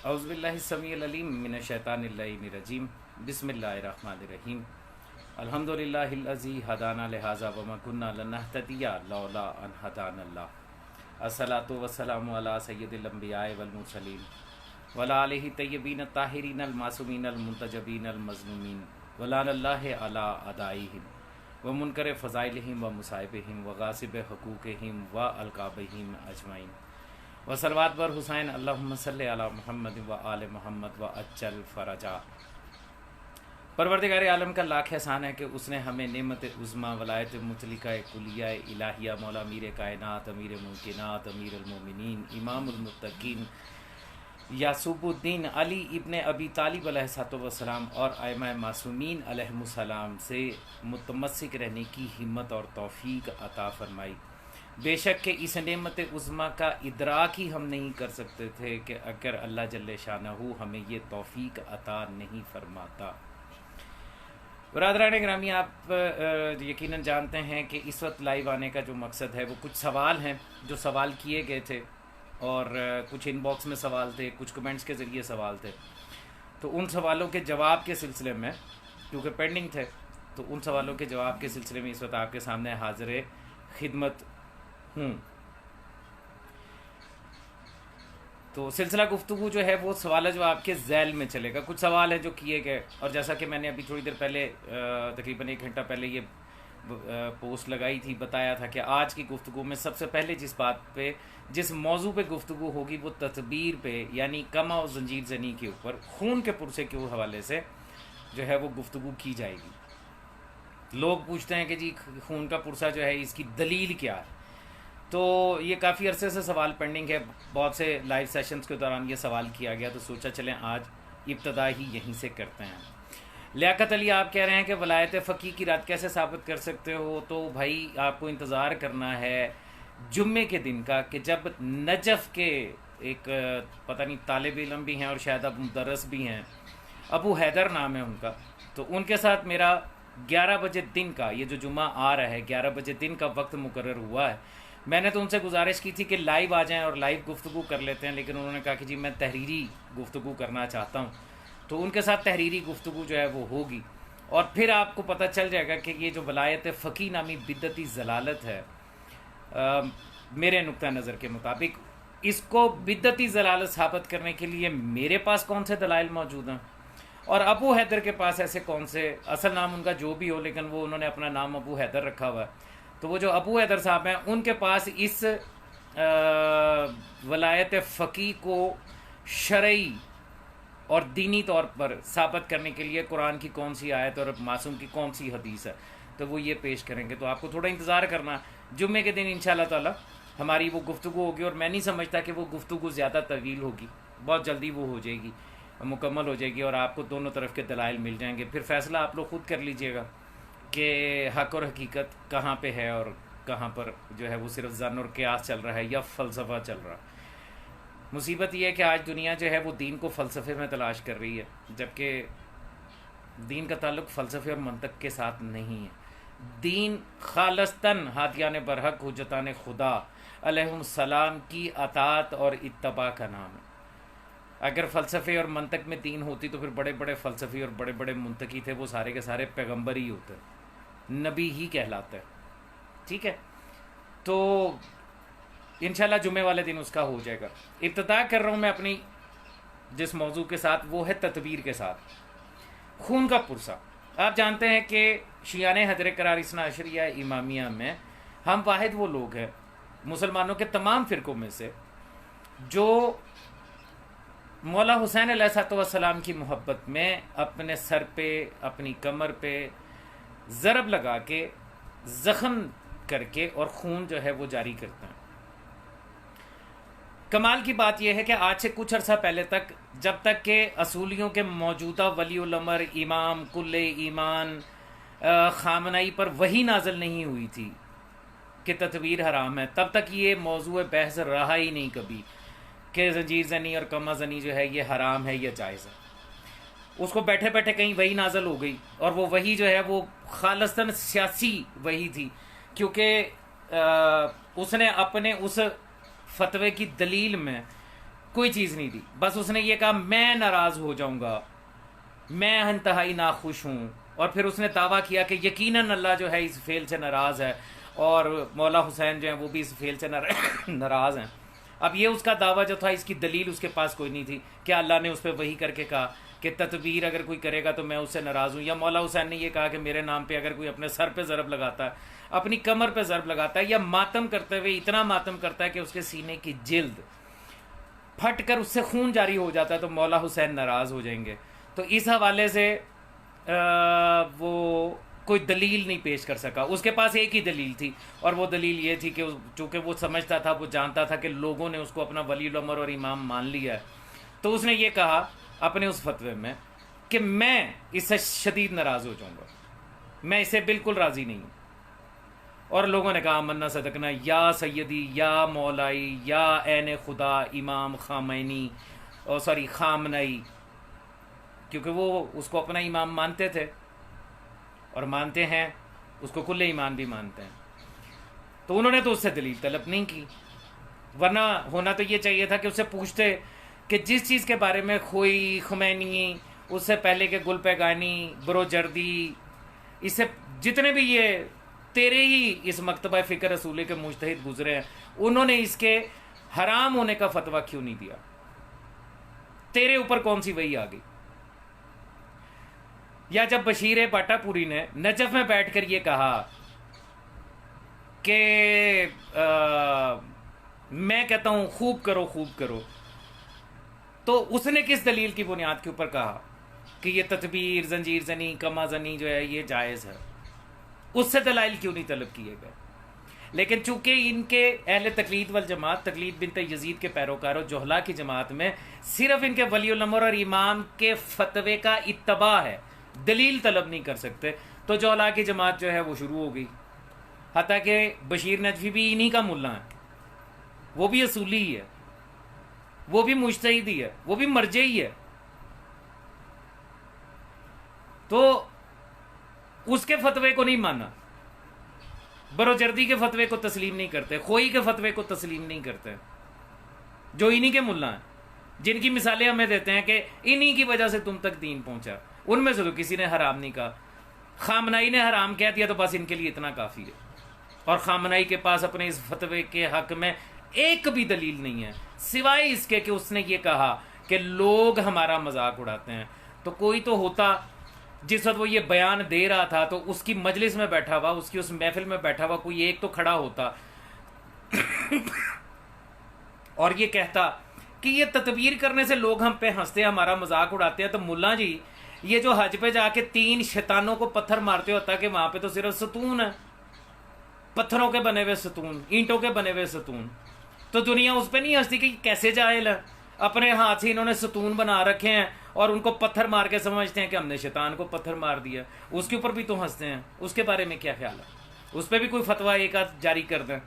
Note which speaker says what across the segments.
Speaker 1: औज़ुबिल्लाहिस्समीउल अलीम मिनश्शैतानिर्रजीम बिस्मिल्लाहिर्रहमानिर्रहीम अल्हम्दुलिल्लाहिल्लज़ी हदाना लिहाज़ा वमा कुन्ना लिनहतदिया लौला अन हदानल्लाह अस्सलातु वस्सलामु अला सय्यिदिल अंबियाए वल मुरसलीन वला आलिहि तय्यबीन ताहिरीन अल मासूमीन अल मुंतजबीन अल मज़लूमीन वलाल्लाहि अला अदाइहिम व मुनकर फ़ज़ाइलिहिम व मुसाइबिहिम व गासिब हुकूक़िहिम व अलक़ाबिहिम अजमाइन व सलवात बर हुसैन अल्लाहुम्मा सल्लि अला मुहम्मद व आले मोहम्मद व अज्जल फ़रजा। परवरदिगार आलम का लाख एहसान है कि उसने हमें नेमत उज़्मा वलायत मुतलिका कुलिया इलाहिया मौला अमीर कायनात अमीर मुमकिनात अमीर अलमोमिनीन इमामुल मुत्तकीन यासूबुद्दीन अली इब्ने अबी तालिब अलैहिस्सलाम और आइमा मासूमीन अलैहिमुस्सलाम से मुतमस्सिक रहने की हिम्मत और तौफीक अता फरमाई। बेशक के इस नेमत उज़्मा का इदराक ही हम नहीं कर सकते थे कि अगर अल्लाह जल्ले शानहू हमें ये तौफीक अता नहीं फरमाता। बरादरान ग्रामी, आप यकीनन जानते हैं कि इस वक्त लाइव आने का जो मकसद है वो कुछ सवाल हैं जो सवाल किए गए थे और कुछ इनबॉक्स में सवाल थे, कुछ कमेंट्स के ज़रिए सवाल थे। तो उन सवालों के जवाब के सिलसिले में, क्योंकि पेंडिंग थे, तो उन सवालों के जवाब के सिलसिले में इस वक्त आपके सामने हाज़िर खिदमत हूँ। तो सिलसिला गुफ्तगू जो है वो सवाल जवाब के झैल में चलेगा। कुछ सवाल हैं जो किए गए और जैसा कि मैंने अभी थोड़ी देर पहले तकरीबन 1 घंटा पहले ये पोस्ट लगाई थी, बताया था कि आज की गुफ्तगू में सबसे पहले जिस मौजू पे गुफ्तगू होगी वो तदबीर पे, यानी कमा और जंजीर जनी के ऊपर खून के पुरसे के हवाले से जो है वो गुफ्तगू की जाएगी। लोग पूछते हैं कि जी खून का पुरसा जो है इसकी दलील क्या है। तो ये काफ़ी अरसे से सवाल पेंडिंग है, बहुत से लाइव सेशंस के दौरान ये सवाल किया गया, तो सोचा चलें आज इब्तदा ही यहीं से करते हैं। लियाकत अली आप कह रहे हैं कि वलायत फ़कीह की रात कैसे साबित कर सकते हो? तो भाई आपको इंतज़ार करना है जुम्मे के दिन का, कि जब नजफ़ के एक पता नहीं तालिब इल्म भी हैं और शायद अब मुदर्रिस भी हैं, अबू हैदर नाम है उनका, तो उनके साथ मेरा 11 बजे दिन का, ये जो जुम्मा आ रहा है 11 बजे दिन का वक्त मुकर्रर हुआ है। मैंने तो उनसे गुजारिश की थी कि लाइव आ जाएं और लाइव गुफ्तगू कर लेते हैं, लेकिन उन्होंने कहा कि जी मैं तहरीरी गुफ्तगू करना चाहता हूं। तो उनके साथ तहरीरी गुफ्तगू जो है वो होगी और फिर आपको पता चल जाएगा कि ये जो वलायत फ़कीह नामी बिद्दती ज़लालत है, मेरे नुक्ता नज़र के मुताबिक इसको बिद्दती ज़लालत साबित करने के लिए मेरे पास कौन से दलाइल मौजूद हैं और अबू हैदर के पास ऐसे कौन से, असल नाम उनका जो भी हो लेकिन वो उन्होंने अपना नाम अबू हैदर रखा हुआ है, तो वो जो अबू हैदर साहब हैं उनके पास इस वलायत फ़कीह को शरई और दीनी तौर पर साबित करने के लिए कुरान की कौन सी आयत और मासूम की कौन सी हदीस है, तो वो ये पेश करेंगे। तो आपको थोड़ा इंतज़ार करना, जुम्मे के दिन इंशाअल्लाह ताला हमारी वो गुफ्तगू होगी और मैं नहीं समझता कि वो गुफ्तगू ज़्यादा तवील होगी, बहुत जल्दी वो हो जाएगी, मुकम्मल हो जाएगी और आपको दोनों तरफ के दलाइल मिल जाएंगे। फिर फ़ैसला आप लोग ख़ुद कर लीजिएगा कि हक़ और हकीकत कहाँ पे है और कहाँ पर जो है वो सिर्फ ज़न और क़यास चल रहा है या फ़लसफ़ा चल रहा है। मुसीबत ये है कि आज दुनिया जो है वो दीन को फ़लसफ़े में तलाश कर रही है, जबकि दीन का ताल्लुक़ फ़लसफ़े और मंतक के साथ नहीं है। दीन खालस्तन हादियान बरहक हुज्जतान खुदा अलैहिस्सलाम की अतात और इत्तबा का नाम है। अगर फ़लसफ़े और मंतक में दीन होती तो फिर बड़े बड़े फ़लसफ़ी और बड़े बड़े मुंतकी थे वो सारे के सारे पैगंबर ही होते, नबी ही कहलाते हैं। ठीक है, तो इंशाल्लाह जुमे वाले दिन उसका हो जाएगा। इब्तिदा कर रहा हूँ मैं अपनी जिस मौजू के साथ, वो है तदबीर के साथ खून का पुरसा। आप जानते हैं कि शियाने हजर करार इसना अशरिया इमामिया में हम वाहिद वो लोग हैं मुसलमानों के तमाम फ़िरक़ों में से जो मौला हुसैन अलैहिस्सलाम की मोहब्बत में अपने सर पे, अपनी कमर पे ज़रब लगा के, ज़ख़म करके और खून जो है वो जारी करते हैं। कमाल की बात यह है कि आज से कुछ अर्सा पहले तक, जब तक के असूलियों के मौजूदा वली उल अमर इमाम कुल्ले ईमान खामनाई पर वही नाजल नहीं हुई थी कि तदबीर हराम है, तब तक ये मौजू बहस रहा ही नहीं कभी कि जंजीर जनी और कमा जनी जो है ये हराम है या जायज़ है। उसको बैठे बैठे कहीं वही नाजल हो गई और वो वही जो है वो खालस्तन सियासी वही थी, क्योंकि उसने अपने उस फतवे की दलील में कोई चीज़ नहीं दी। बस उसने ये कहा मैं नाराज़ हो जाऊंगा, मैं इंतहाई नाखुश हूँ। और फिर उसने दावा किया कि यकीनन अल्लाह जो है इस फेल से नाराज़ है और मौला हुसैन जो है वो भी इस फेल से नाराज़ हैं। अब ये उसका दावा जो था, इसकी दलील उसके पास कोई नहीं थी कि अल्लाह ने उस पर वही करके कहा कि तदबीर अगर कोई करेगा तो मैं उससे नाराज़ हूँ, या मौला हुसैन ने ये कहा कि मेरे नाम पे अगर कोई अपने सर पे ज़रब लगाता है, अपनी कमर पे ज़रब लगाता है, या मातम करते हुए इतना मातम करता है कि उसके सीने की जिल्द फट कर उससे खून जारी हो जाता है, तो मौला हुसैन नाराज़ हो जाएंगे। तो इस हवाले से वो कोई दलील नहीं पेश कर सका। उसके पास एक ही दलील थी, और वो दलील ये थी कि चूँकि वो समझता था, वो जानता था कि लोगों ने उसको अपना वलीउल अमर और इमाम मान लिया है, तो उसने ये कहा अपने उस फतवे में कि मैं इससे शदीद नाराज़ हो जाऊंगा, मैं इसे बिल्कुल राज़ी नहीं हूँ। और लोगों ने कहा मन्ना सदकना या सैयदी या मौलाई या ऐन खुदा इमाम खामैनी, और सॉरी खामनई, क्योंकि वो उसको अपना इमाम मानते थे और मानते हैं, उसको कुल्ले ईमान भी मानते हैं। तो उन्होंने तो उससे दलील तलब नहीं की, वरना होना तो ये चाहिए था कि उससे पूछते कि जिस चीज़ के बारे में खोई, खुमैनी, उससे पहले के गुलपैगानी, बरोजर्दी, इससे जितने भी ये तेरे ही इस मकतबा फ़िक्र रसूल के मुजतहिद गुजरे हैं, उन्होंने इसके हराम होने का फतवा क्यों नहीं दिया? तेरे ऊपर कौन सी वही आ गई? या जब बशीर बाटापुरी ने नजफ में बैठकर ये कहा कि मैं कहता हूं खूब करो खूब करो, तो उसने किस दलील की बुनियाद के ऊपर कहा कि ये तदबीर, जंजीर जनी, कमा जनी जो है ये जायज़ है? उससे दलाइल क्यों नहीं तलब किए गए? लेकिन चूंकि इनके अहले तकलीद वल जमात, तकलीद बिनत यजीद के पैरोकारों जोहला की जमात में सिर्फ इनके वलीउल अमर और इमाम के फतवे का इत्तबा है, दलील तलब नहीं कर सकते, तो जोहला की जमात जो है वो शुरू हो गई। हत्ता कि बशीर नजफी भी इन्हीं का मुल्ला है, वो भी असूली ही है, वो भी मुज्तहिदी है, वो भी मर्जे ही है, तो उसके फतवे को नहीं माना, बरोजर्दी के फतवे को तस्लीम नहीं करते, खोई के फतवे को तस्लीम नहीं करते, जो इन्हीं के मुल्ला हैं, जिनकी मिसालें हमें देते हैं कि इन्हीं की वजह से तुम तक दीन पहुंचा। उनमें से तो किसी ने हराम नहीं कहा, खामनाई ने हराम कह दिया तो बस इनके लिए इतना काफ़ी है। और खामनाई के पास अपने इस फतवे के हक में एक भी दलील नहीं है, सिवाय इसके कि उसने ये कहा कि लोग हमारा मजाक उड़ाते हैं। तो कोई तो होता जिस वक्त वो ये बयान दे रहा था, तो उसकी मजलिस में बैठा हुआ, उसकी उस महफिल में बैठा हुआ कोई एक तो खड़ा होता और ये कहता कि ये तदबीर करने से लोग हम पे हंसते हैं, हमारा मजाक उड़ाते हैं, तो मुल्ला जी ये जो हज पे जाके 3 शैतानों को पत्थर मारते होता कि वहां पे तो सिर्फ सतून है, पत्थरों के बने हुए सतून, ईंटों के बने हुए सतून, तो दुनिया उस पर नहीं हंसती कि कैसे जाहिल है, अपने हाथ से इन्होंने सतून बना रखे हैं और उनको पत्थर मार के समझते हैं कि हमने शैतान को पत्थर मार दिया, उसके ऊपर भी तो हंसते हैं। उसके बारे में क्या ख्याल है? उस पर भी कोई फतवा एक आध जारी कर दें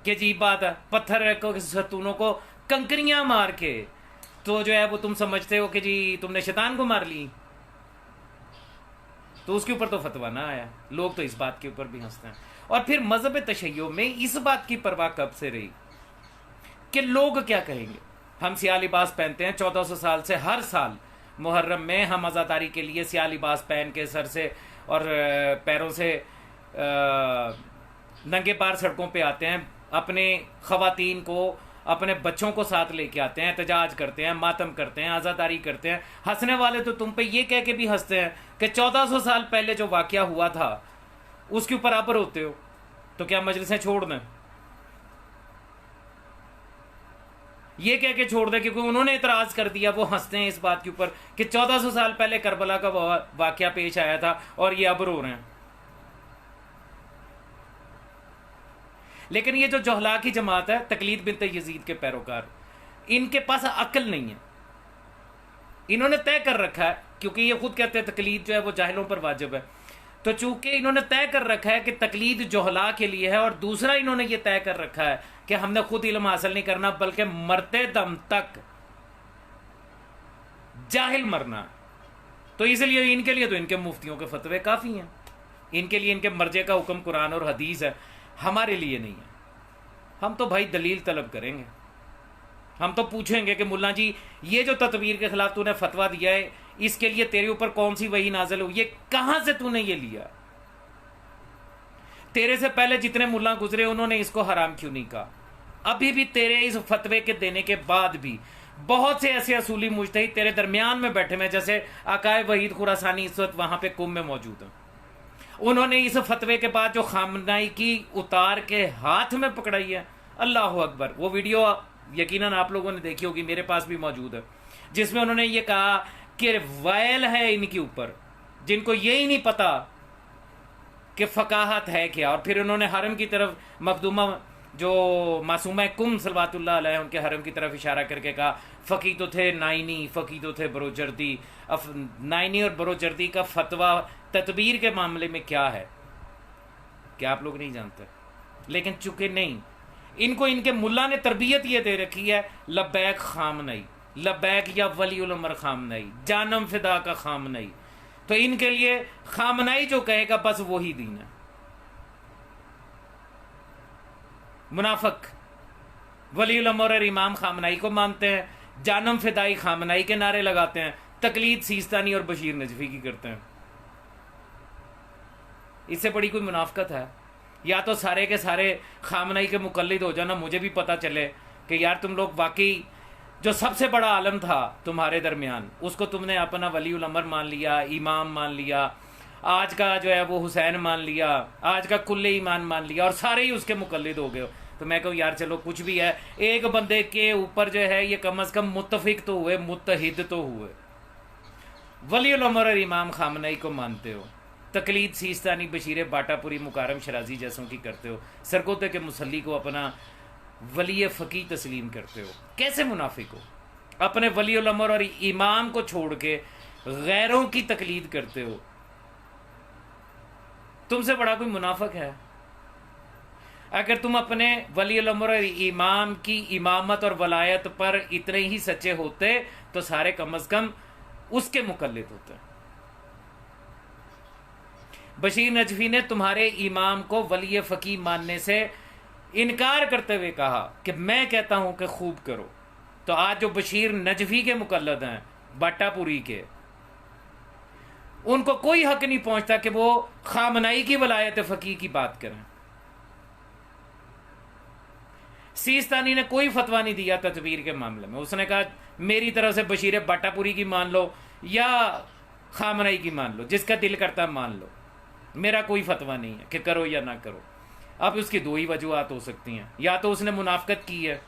Speaker 1: कि अजीब बात है, पत्थर को, सतूनों को कंकरियां मार के तो जो है वो तुम समझते हो कि जी तुमने शैतान को मार ली, तो उसके ऊपर तो फतवा ना आया। लोग तो इस बात के ऊपर भी हंसते हैं। और फिर मजहब तशय्यो में इस बात की परवाह कब से रही कि लोग क्या कहेंगे? हम सियाह लिबास पहनते हैं 1400 साल से, हर साल मुहर्रम में हम आज़ादारी के लिए सियाह लिबास पहन के सर से और पैरों से नंगे पार सड़कों पे आते हैं, अपने ख़वातीन को, अपने बच्चों को साथ लेके आते हैं, एहतजाज करते हैं, मातम करते हैं, आज़ादारी करते हैं। हंसने वाले तो तुम पे ये कह के भी हंसते हैं कि 1400 साल पहले जो वाक़या हुआ था उसके ऊपर आप रोते हो, तो क्या मजलिसें छोड़ दें? ये कह के छोड़ दें क्योंकि उन्होंने इतराज़ कर दिया, वो हंसते हैं इस बात के ऊपर कि 1400 साल पहले करबला का वाक़या पेश आया था और ये अब रो रहे हैं। लेकिन ये जो जोहला की जमात है, तकलीद बिनत यजीद के पैरोकार, इनके पास अक्ल नहीं है। इन्होंने तय कर रखा है, क्योंकि ये खुद कहते हैं तकलीद जो है वो जाहिलों पर वाजिब है, तो चूंकि इन्होंने तय कर रखा है कि तकलीद जोहला के लिए है, और दूसरा इन्होंने ये तय कर रखा है कि हमने खुद इल्म हासिल नहीं करना बल्कि मरते दम तक जाहिल मरना, तो इसलिए इनके लिए तो इनके मुफ्तियों के फतवे काफ़ी हैं, इनके लिए इनके मर्जे का हुक्म कुरान और हदीस है, हमारे लिए नहीं है। हम तो भाई दलील तलब करेंगे। हम तो पूछेंगे कि मुल्ला जी ये जो तदबीर के खिलाफ तूने फतवा दिया है, इसके लिए तेरे ऊपर कौन सी वही नाजिल हुई, ये कहां से तूने ये लिया? तेरे से पहले जितने मुल्ला गुजरे उन्होंने इसको हराम क्यों नहीं कहा? अभी भी तेरे इस फतवे के देने के बाद भी बहुत से ऐसे असूली मुजतहिद तेरे दरमियान में बैठे हैं, जैसे अकाए वहीद खुरासानी इस वक्त वहां पे कुंभ में मौजूद हैं। उन्होंने इस फतवे के बाद जो खामनाई की उतार के हाथ में पकड़ाई है, अल्लाह अकबर, वो वीडियो यकीनन आप लोगों ने देखी होगी, मेरे पास भी मौजूद है, जिसमें उन्होंने ये कहा कि वैल है इनके ऊपर जिनको यही नहीं पता कि फकाहत है क्या। और फिर उन्होंने हरम की तरफ मखदूमा जो मासूमा कुम सलवातुल्लाह अलैह उनके हरम की तरफ इशारा करके कहा फ़की तो थे नाइनी, फ़की तो थे बरोजर्दी। अब नाइनी और बरोजर्दी का फतवा तदबीर के मामले में क्या है, क्या आप लोग नहीं जानते? लेकिन चूंकि नहीं, इनको इनके मुल्ला ने तरबियत ये दे रखी है, लब्बैक खामनई, लब्बैक या वली उल अमर खामनई, जानम फिदा का खामनई। तो इनके लिए खामनई जो कहेगा बस वही दीन है। मुनाफिक वली उल अमर और इमाम खामनई को मानते हैं, जानम फिदाई खामनई के नारे लगाते हैं, तकलीद सीस्तानी और बशीर नजफी की करते हैं। इससे बड़ी कोई मुनाफिकत है? या तो सारे के सारे खामनई के मुकल्लिद हो जाना, मुझे भी पता चले कि यार तुम लोग वाकई जो सबसे बड़ा आलम था तुम्हारे दरमियान उसको तुमने अपना वली उल अमर मान लिया, इमाम मान लिया, आज का जो है वो हुसैन मान लिया, आज का कुल्ले ईमान मान लिया और सारे ही उसके मुकल्लिद हो गए हो। तो मैं कहूँ यार चलो कुछ भी है, एक बंदे के ऊपर जो है ये कम अज कम मुत्तफिक तो हुए, मुत्तहिद तो हुए। वली उल अमर और इमाम खामनई को मानते हो, तकलीद सीस्तानी बशीर बाटापुरी मुकारम शराजी जैसों की करते हो, सरगोदे के मुसल्ली को अपना वली फ़की तस्लीम करते हो। कैसे मुनाफिक हो? अपने वली उल अमर और इमाम को छोड़ के गैरों की तकलीद करते हो। तुमसे बड़ा कोई मुनाफिक है? अगर तुम अपने वली उल अमर और इमाम की इमामत और वलायत पर इतने ही सच्चे होते तो सारे कम अज कम उसके मुकल्लिद होते। बशीर नजफी ने तुम्हारे इमाम को वली फ़की मानने से इनकार करते हुए कहा कि मैं कहता हूं कि खूब करो। तो आज जो बशीर नजफी के मुकल्लद हैं बाटापुरी के, उनको कोई हक नहीं पहुंचता कि वो खामनई की वलायत फ़की की बात करें। सीस्तानी ने कोई फतवा नहीं दिया तदबीर के मामले में। उसने कहा मेरी तरफ से बशीर बाटापुरी की मान लो या खामनई की मान लो, जिसका दिल करता है मान लो, मेरा कोई फतवा नहीं है कि करो या ना करो। अब उसकी दो ही वजूहत हो सकती हैं, या तो उसने मुनाफिकत की है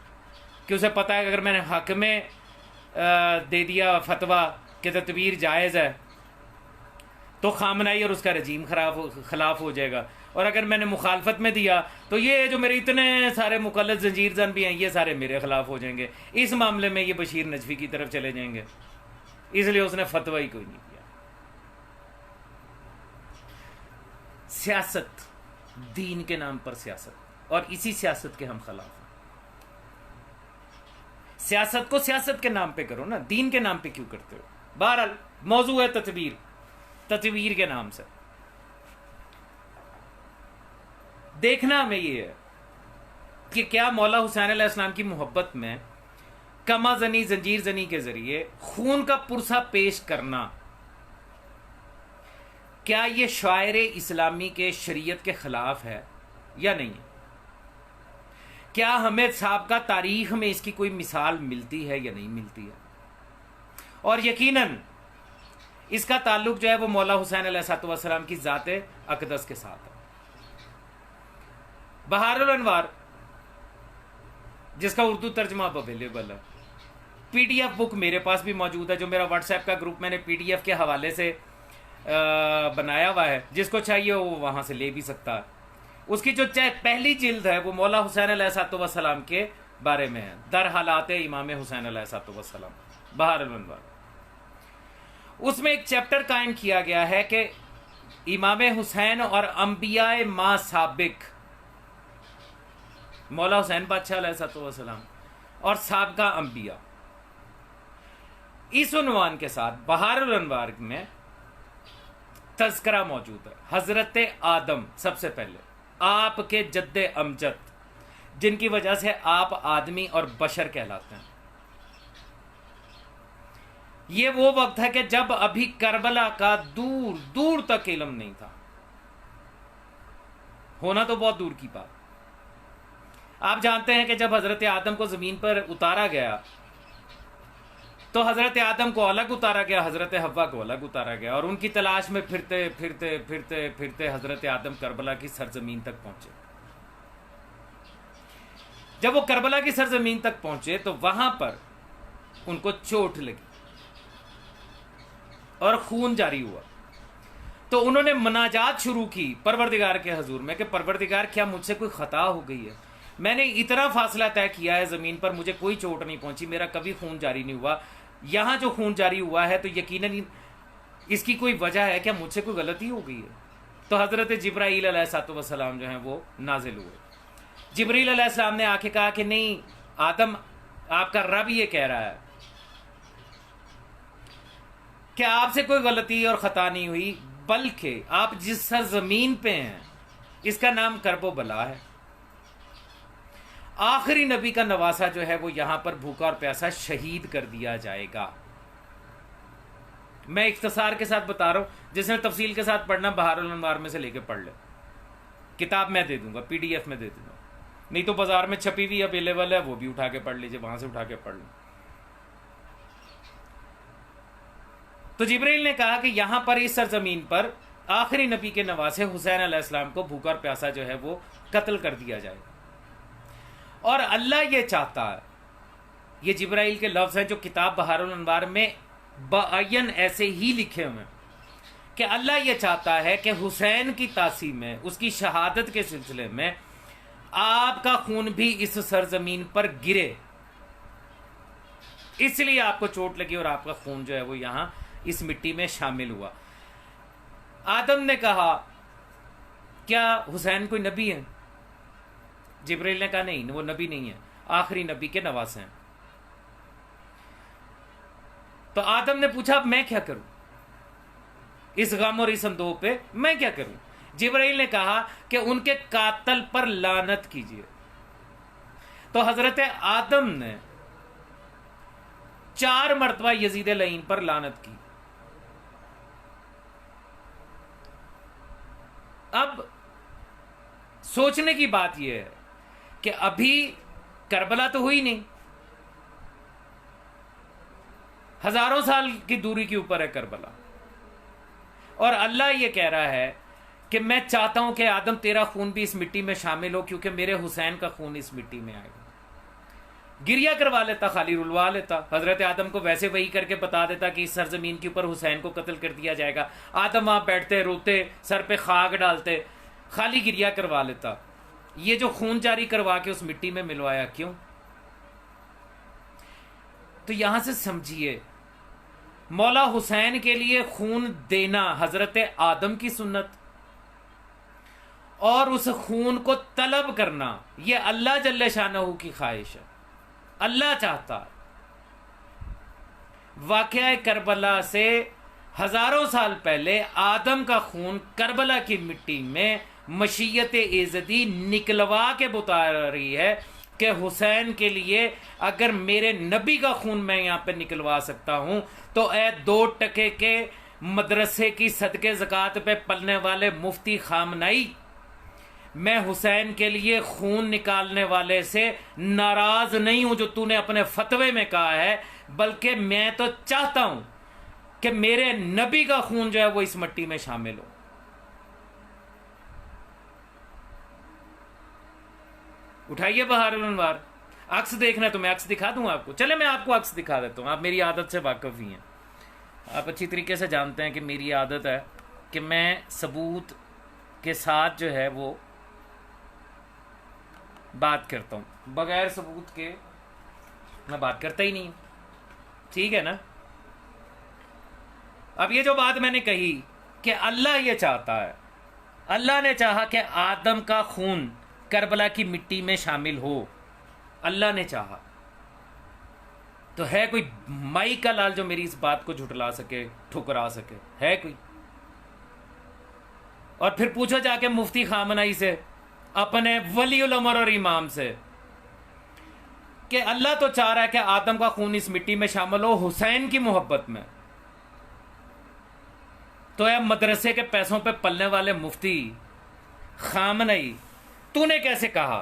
Speaker 1: कि उसे पता है कि अगर मैंने हक में दे दिया फतवा कि तदबीर जायज़ है तो खामनई और उसका रजीम खिलाफ हो जाएगा, और अगर मैंने मुखालफत में दिया तो ये जो मेरे इतने सारे मुकल्लद जंजीर जन भी हैं ये सारे मेरे खिलाफ हो जाएंगे। इस मामले में ये बशीर नजफी की तरफ चले जाएंगे, इसलिए उसने फतवा ही कोई नहीं दिया। सियासत, दीन के नाम पर सियासत, और इसी सियासत के हम खिलाफ हैं। सियासत को सियासत के नाम पे करो ना, दीन के नाम पे क्यों करते हो? बहरहाल मौजू है तदबीर, तदबीर के नाम से देखना हमें ये है कि क्या मौला हुसैन अलैहिस्सलाम की मोहब्बत में कमा जनी जंजीर जनी के जरिए खून का पुरसा पेश करना, क्या ये शायर इस्लामी के शरीयत के खिलाफ है या नहीं? क्या हमें साहब तारीख में इसकी कोई मिसाल मिलती है या नहीं मिलती है? और यकीनन इसका ताल्लुक जो है वो मौला हुसैन अलैहिस्सलाम की ज़ात अक़दस के साथ है। बहारुल अनवार, जिसका उर्दू तर्जमा अवेलेबल है, PDF बुक मेरे पास भी मौजूद है, जो मेरा व्हाट्सएप का ग्रुप मैंने PDF के हवाले से बनाया हुआ है, जिसको चाहिए वो वहां से ले भी सकता है। उसकी जो पहली जिल्द है वो मौला हुसैन अलैहिस्सलाम के बारे में है, दर हालात इमाम हुसैन अलैहिस्सलाम, बहारुल अनवार। उसमें एक चैप्टर कायम किया गया है कि इमाम हुसैन और अंबियाए मा साबिक, मौला हुसैन बादशाह अलैहिस्सलाम और साबका अंबिया, इस उन्वान के साथ बहारुल अनवार में तज़किरा मौजूद है। हजरत आदम सबसे पहले, आपके जद्दे अमजद, जिनकी वजह से आप आदमी और बशर कहलाते हैं, ये वो वक्त है कि जब अभी करबला का दूर दूर तक इल्म नहीं था, होना तो बहुत दूर की बात। आप जानते हैं कि जब हजरत आदम को जमीन पर उतारा गया तो हजरत आदम को अलग उतारा गया, हजरत हव्वा को अलग उतारा गया, और उनकी तलाश में फिरते फिरते फिरते फिरते हजरत आदम करबला की सरजमीन तक पहुंचे। जब वो करबला की सरजमीन तक पहुंचे तो वहां पर उनको चोट लगी और खून जारी हुआ। तो उन्होंने मनाजात शुरू की परवरदिगार के हजूर में कि परवरदिगार, क्या मुझसे कोई खता हो गई है? मैंने इतना फासला तय किया है जमीन पर, मुझे कोई चोट नहीं पहुंची, मेरा कभी खून जारी नहीं हुआ, यहां जो खून जारी हुआ है तो यकीनन इसकी कोई वजह है, क्या मुझसे कोई गलती हो गई है? तो हजरत जिब्राईल अलैहिस्सलाम जो है वो नाजिल हुए। जिब्रील अलैहिस्सलाम ने आके कहा कि नहीं आदम, आपका रब ये कह रहा है कि आपसे कोई गलती और खता नहीं हुई, बल्कि आप जिस सरजमीन पे हैं इसका नाम करबो बला है। आखिरी नबी का नवासा जो है वो यहां पर भूखा और प्यासा शहीद कर दिया जाएगा। मैं इख्तिसार के साथ बता रहा हूं, जिसने तफसील के साथ पढ़ना बहारुल अनवार में से लेके पढ़ ले, किताब मैं दे दूंगा, पीडीएफ में दे दूंगा, नहीं तो बाजार में छपी हुई अवेलेबल है, वो भी उठा के पढ़ लीजिए, वहां से उठा के पढ़ लो। तो जिब्रील ने कहा कि यहां पर इस सरजमीन पर आखिरी नबी के नवासे हुसैन अलैहिस्सलाम को भूखा और प्यासा जो है वो कत्ल कर दिया जाएगा। और अल्लाह ये चाहता है, ये जिब्राइल के लफ्ज हैं जो किताब बहारुल अनवार में बअयन ऐसे ही लिखे हुए हैं कि अल्लाह ये चाहता है कि हुसैन की तासीम में, उसकी शहादत के सिलसिले में आपका खून भी इस सरजमीन पर गिरे, इसलिए आपको चोट लगी और आपका खून जो है वो यहां इस मिट्टी में शामिल हुआ। आदम ने कहा, क्या हुसैन कोई नबी है? जिब्रील ने कहा नहीं, वो नबी नहीं है, आखिरी नबी के नवासे हैं। तो आदम ने पूछा, अब मैं क्या करूं इस गम और इस संदोह पे, मैं क्या करूं? जिब्राइल ने कहा कि उनके कातल पर लानत कीजिए। तो हजरत आदम ने 4 मरतबा यजीद लईन पर लानत की। अब सोचने की बात यह है कि अभी करबला तो हुई नहीं, हजारों साल की दूरी के ऊपर है करबला, और अल्लाह ये कह रहा है कि मैं चाहता हूं कि आदम तेरा खून भी इस मिट्टी में शामिल हो, क्योंकि मेरे हुसैन का खून इस मिट्टी में आएगा। गिरिया करवा लेता, खाली रुलवा लेता, हजरत आदम को वैसे वही करके बता देता कि इस सरजमीन के ऊपर हुसैन को कत्ल कर दिया जाएगा। आदम वहां बैठते, रोते, सर पे खाक डालते, खाली गिरिया करवा लेता। ये जो खून जारी करवा के उस मिट्टी में मिलवाया, क्यों? तो यहां से समझिए, मौला हुसैन के लिए खून देना हजरत आदम की सुन्नत, और उस खून को तलब करना यह अल्लाह जल्ले शानहू की ख्वाहिश है। अल्लाह चाहता है। वाक़या करबला से हजारों साल पहले आदम का खून करबला की मिट्टी में मशीयत इज़्ज़ती निकलवा के बता रही है कि हुसैन के लिए अगर मेरे नबी का खून मैं यहां पर निकलवा सकता हूं तो ए 2 टके के मदरसे की सदके ज़कात पे पलने वाले मुफ्ती खामनाई, मैं हुसैन के लिए खून निकालने वाले से नाराज नहीं हूं जो तूने अपने फतवे में कहा है, बल्कि मैं तो चाहता हूं कि मेरे नबी का खून जो है वो इस मिट्टी में शामिल हो। उठाइए बहारुल अनवार, अक्स देखना है तो मैं अक्स दिखा दूं आपको। चले मैं आपको अक्स दिखा देता हूं, आप मेरी आदत से वाकिफ ही हैं, आप अच्छी तरीके से जानते हैं कि मेरी आदत है कि मैं सबूत के साथ जो है वो बात करता हूं, बगैर सबूत के मैं बात करता ही नहीं, ठीक है ना। अब ये जो बात मैंने कही कि अल्लाह ये चाहता है, अल्लाह ने चाहा कि आदम का खून करबला की मिट्टी में शामिल हो, अल्लाह ने चाहा, तो है कोई माई का लाल जो मेरी इस बात को झुटला सके, ठुकरा सके? है कोई? और फिर पूछो जाके मुफ्ती खामनाई से, अपने वली उल अमर और इमाम से, कि अल्लाह तो चाह रहा है कि आदम का खून इस मिट्टी में शामिल हो हुसैन की मोहब्बत में। तो यह मदरसे के पैसों पे पलने वाले मुफ्ती खामनई, तूने कैसे कहा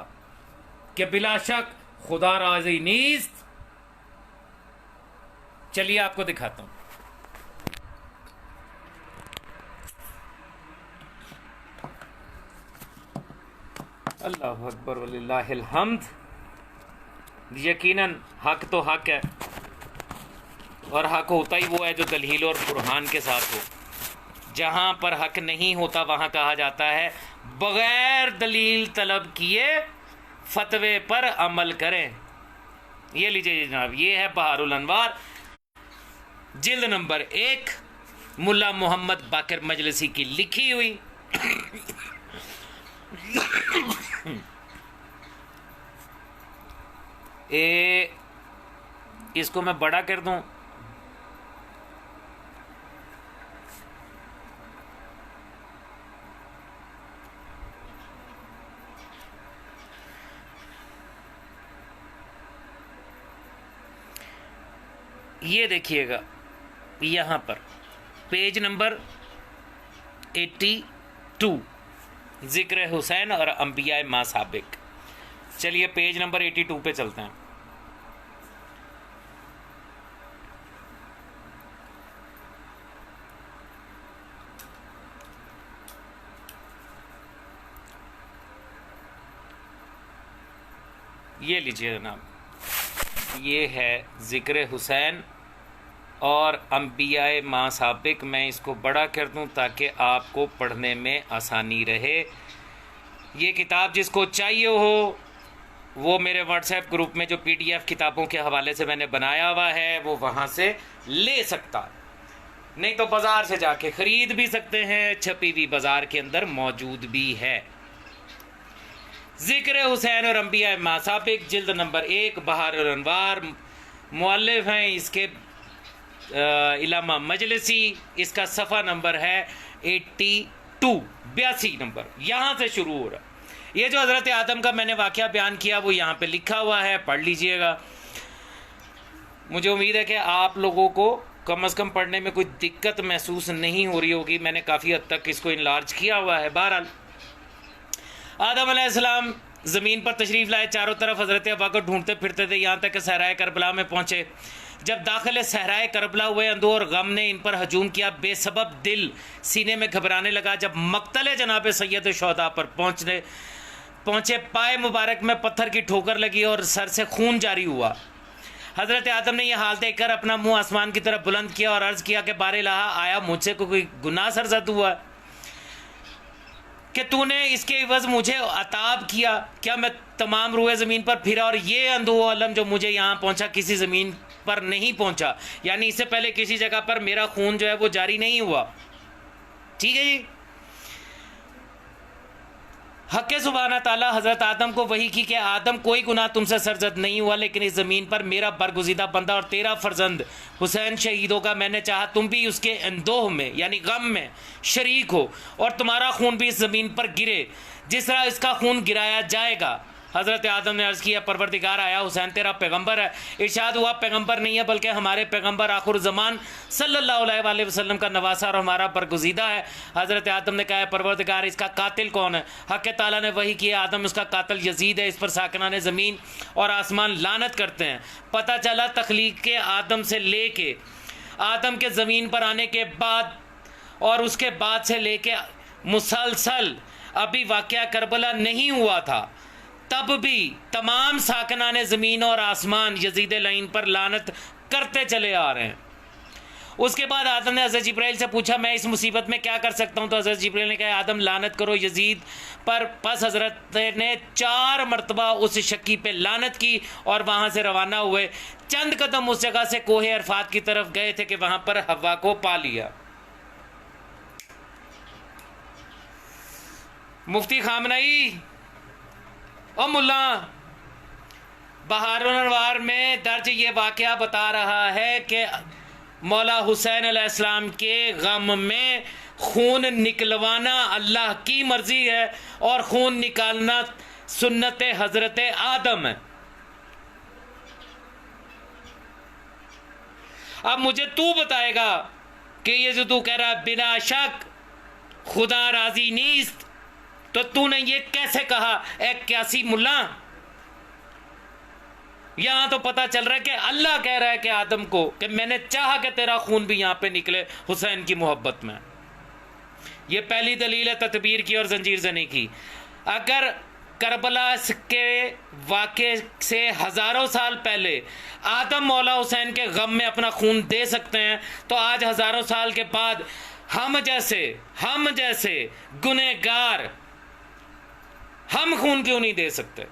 Speaker 1: कि बिलाशक खुदा राजी नीस्त? चलिए आपको दिखाता हूं। अल्लाह अकबर वलिल्लाहिल हम्द। यकीनन हक तो हक है, और हक होता ही वो है जो दलील और बुरहान के साथ हो। जहाँ पर हक नहीं होता वहाँ कहा जाता है बगैर दलील तलब किए फतवे पर अमल करें। ये लीजिए जनाब, ये है बहारुल अनवार, जिल्द नंबर 1, मुल्ला मोहम्मद बाकर मजलिसी की लिखी हुई। इसको मैं बड़ा कर दूं, ये देखिएगा यहाँ पर पेज नंबर 82, जिक्र हुसैन और अंबिया मा साबिक। चलिए पेज नंबर 82 पे चलते हैं। ये लीजिए जनाब, ये है जिक्र हुसैन और अंबिया मा साबिक। मैं इसको बड़ा कर दूं ताकि आपको पढ़ने में आसानी रहे। ये किताब जिसको चाहिए हो वो मेरे व्हाट्सएप ग्रुप में जो PDF किताबों के हवाले से मैंने बनाया हुआ है वो वहाँ से ले सकता है, नहीं तो बाज़ार से जाके ख़रीद भी सकते हैं, छपी हुई बाज़ार के अंदर मौजूद भी है। जिक्र हुसैन और अंबिया मा साबिक, जिल्द नंबर 1, बहारुल अनवार। मुअल्लिफ हैं इसके इलामा मजलिसी। इसका सफ़ा नंबर है 82 नंबर, यहाँ से शुरू हो रहा। ये जो हज़रत आदम का मैंने वाक़या बयान किया वो यहाँ पे लिखा हुआ है, पढ़ लीजिएगा। मुझे उम्मीद है कि आप लोगों को कम अज़ कम पढ़ने में कोई दिक्कत महसूस नहीं हो रही होगी। मैंने काफ़ी हद तक इसको इनलार्ज किया हुआ है। बहरहाल आदम अलैहिस्सलाम ज़मीन पर तशरीफ़ लाए, चारों तरफ हज़रत हव्वा को ढूंढते फिरते थे, यहाँ तक कि सहराए करबला में पहुँचे। जब दाखिल सहराए करबला हुए, अंधों और गम ने इन पर हजूम किया, बेसबब दिल सीने में घबराने लगा। जब मक्तल जनाब सैयद शुहदा पर पहुँचे, पाए मुबारक में पत्थर की ठोकर लगी और सर से खून जारी हुआ। हज़रत आदम ने यह हाल देखकर अपना मुंह आसमान की तरफ बुलंद किया और अर्ज़ किया कि बारे इलाहा, आया मुझसे कोई गुनाह सरजद हुआ कि तूने इसके इवज़ मुझे अताब किया? क्या मैं तमाम रूए ज़मीन पर फिरा और ये अंधो अलम जो मुझे यहाँ पहुँचा किसी ज़मीन पर नहीं पहुँचा, यानी इससे पहले किसी जगह पर मेरा खून जो है वो जारी नहीं हुआ। ठीक है जी। हक़ सुब्हाना ताला हज़रत आदम को वही की कि आदम कोई गुनाह तुमसे सरजद नहीं हुआ, लेकिन इस ज़मीन पर मेरा बरगुज़ीदा बंदा और तेरा फ़र्जंद हुसैन शहीद होगा। मैंने चाहा तुम भी उसके अंदोह में यानी गम में शरीक हो और तुम्हारा खून भी इस ज़मीन पर गिरे जिस तरह इसका खून गिराया जाएगा। हज़रत आदम ने अर्ज़ किया, परवरदिगार, आया हुसैन तेरा पैगंबर है। इरशाद हुआ, पैगंबर नहीं है बल्कि हमारे पैगंबर आखिर ज़मान सल्लल्लाहु अलैहि वसल्लम का नवासा और हमारा बरगुज़ीदा है। हज़रत आदम ने कहा, परवरदिगार, इसका कातिल कौन है? हक़ ताला ने वही किया, आदम उसका कातिल यजीद है। इस पर साकिनाने ज़मीन और आसमान लानत करते हैं। पता चला तख्लीक़ के आदम से ले के आदम के ज़मीन पर आने के बाद और उसके बाद से ले के मुसलसल अभी वाक़या करबला नहीं हुआ था, तब भी तमाम साकिनाने ज़मीन और आसमान यजीद लाइन पर लानत करते चले आ रहे हैं। उसके बाद आदम ने हज़रत जिब्राइल से पूछा, मैं इस मुसीबत में क्या कर सकता हूँ? तो हज़रत जिब्राइल ने कहा, आदम लानत करो यजीद पर। बस हज़रत ने 4 मरतबा उस शक्की पे लानत की और वहाँ से रवाना हुए। चंद कदम उस जगह से कोहे अरफात की तरफ गए थे कि वहाँ पर हव्वा को पा लिया। मुफ्ती खामनई और मुल्ला बहारुल अनवार में दर्ज ये वाक़या बता रहा है कि मौला हुसैन अलैहिस्सलाम के गम में खून निकलवाना अल्लाह की मर्ज़ी है और खून निकालना सुन्नत हज़रत आदम है। अब मुझे तू बताएगा कि ये जो तू कह रहा है बिना शक खुदा राजी नीस्त, तो तूने ये कैसे कहा ए क्यासी मुल्ला? यहां तो पता चल रहा है कि अल्लाह कह रहा है कि आदम को कि मैंने चाहा कि तेरा खून भी यहां पे निकले हुसैन की मोहब्बत में। ये पहली दलील है तदबीर की और जंजीर जनी की। अगर करबला के वाक़े से हज़ारों साल पहले आदम मौला हुसैन के गम में अपना खून दे सकते हैं, तो आज हज़ारों साल के बाद हम जैसे गुनहगार हम खून क्यों नहीं दे सकते?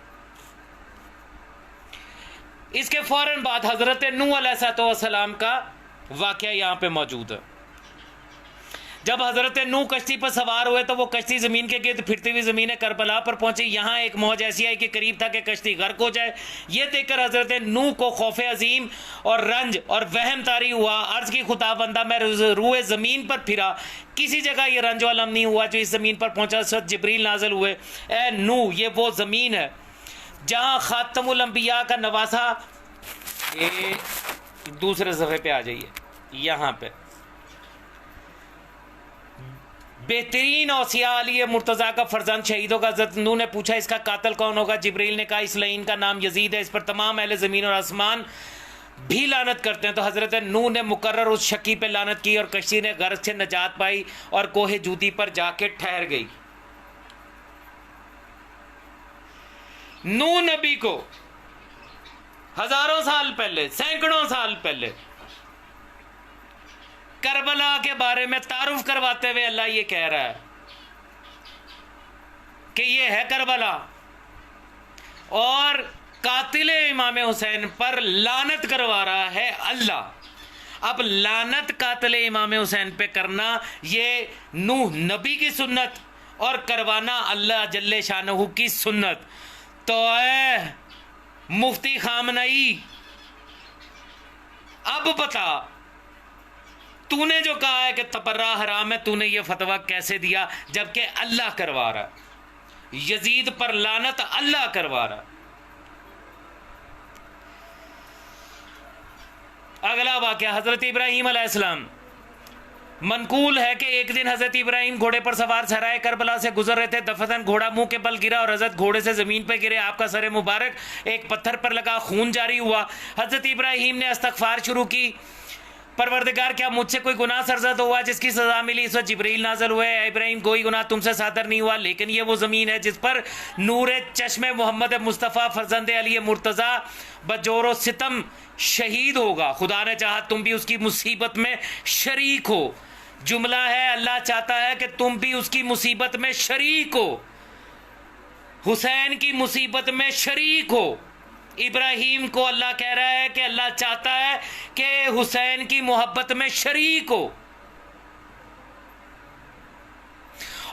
Speaker 1: इसके फौरन बाद हज़रत नूह अलैहिस्सलाम का वाक़या यहाँ पे मौजूद है। जब हज़रत नूह कश्ती पर सवार हुए तो वो कश्ती ज़मीन के गिर्द फिरती हुई ज़मीन करबला पर पहुंची। यहाँ एक मौज ऐसी आई कि करीब था कि कश्ती गर्क हो जाए। ये देखकर हज़रत नूह को खौफ अजीम और रंज और वहम तारी हुआ। अर्ज़ की खुदाबंदा मैं रूए ज़मीन पर फिरा, किसी जगह ये रंज व अलम नहीं हुआ। जो इस ज़मीन पर पहुँचा सद जिब्रील नाज़िल हुए, ए नूह ये वो ज़मीन है जहाँ खातमुल अंबिया का नवासा। दूसरे सफ़े पे आ जाइए, यहाँ पे बेहतरीन औसिया अली मुर्तज़ा का फर्जंद शहीद होगा। हज़रत नूह ने पूछा इसका कातिल कौन होगा? जिब्रील ने कहा इस लईन का नाम यजीद है, इस पर तमाम अहले ज़मीन और आसमान भी लानत करते हैं। तो हज़रत नूह ने मुकर्रर उस शकी पे लानत की और कश्ती ने गर्क से नजात पाई और कोहे जूती पर जाके ठहर गई। नूह नबी को हज़ारों साल पहले, सैकड़ों साल पहले करबला के बारे में तारुफ करवाते हुए अल्लाह ये कह रहा है कि ये है करबला, और कातिल इमाम हुसैन पर लानत करवा रहा है अल्लाह। अब लानत कातिल इमाम हुसैन पे करना ये नूह नबी की सुन्नत और करवाना अल्लाह जल्ले शानहू की सुन्नत। तो ऐ मुफ्ती खामनई, अब बता तूने जो कहा है कि तबर्रा हराम है, तूने ये फतवा कैसे दिया जबकि अल्लाह करवा रहा? यजीद पर लानत अल्लाह करवा रहा। अगला वाक़या हज़रत इब्राहीम अलैहिस्सलाम। मनकूल है कि एक दिन हज़रत इब्राहीम घोड़े पर सवार सहराए करबला से गुजर रहे थे। दफतन घोड़ा मुंह के बल गिरा और हज़रत घोड़े से ज़मीन पर गिरे। आपका सर मुबारक एक पत्थर पर लगा, खून जारी हुआ। हज़रत इब्राहीम ने इस्तग़फ़ार शुरू की, परवरदिगार क्या मुझसे कोई गुनाह सरजद हुआ जिसकी सज़ा मिली? इस वक्त जिब्रील नाज़िल हुए, इब्राहीम कोई गुनाह तुमसे सादर नहीं हुआ, लेकिन ये वो ज़मीन है जिस पर नूरे चश्मे मोहम्मद मुस्तफ़ा फर्जंद अली मुर्तज़ा बजोरो सितम शहीद होगा। खुदा ने चाहा तुम भी उसकी मुसीबत में शरीक हो। जुमला है अल्लाह चाहता है कि तुम भी उसकी मुसीबत में शरीक हो, हुसैन की मुसीबत में शरीक हो। इब्राहीम को अल्लाह कह रहा है कि अल्लाह चाहता है कि हुसैन की मोहब्बत में शरीक हो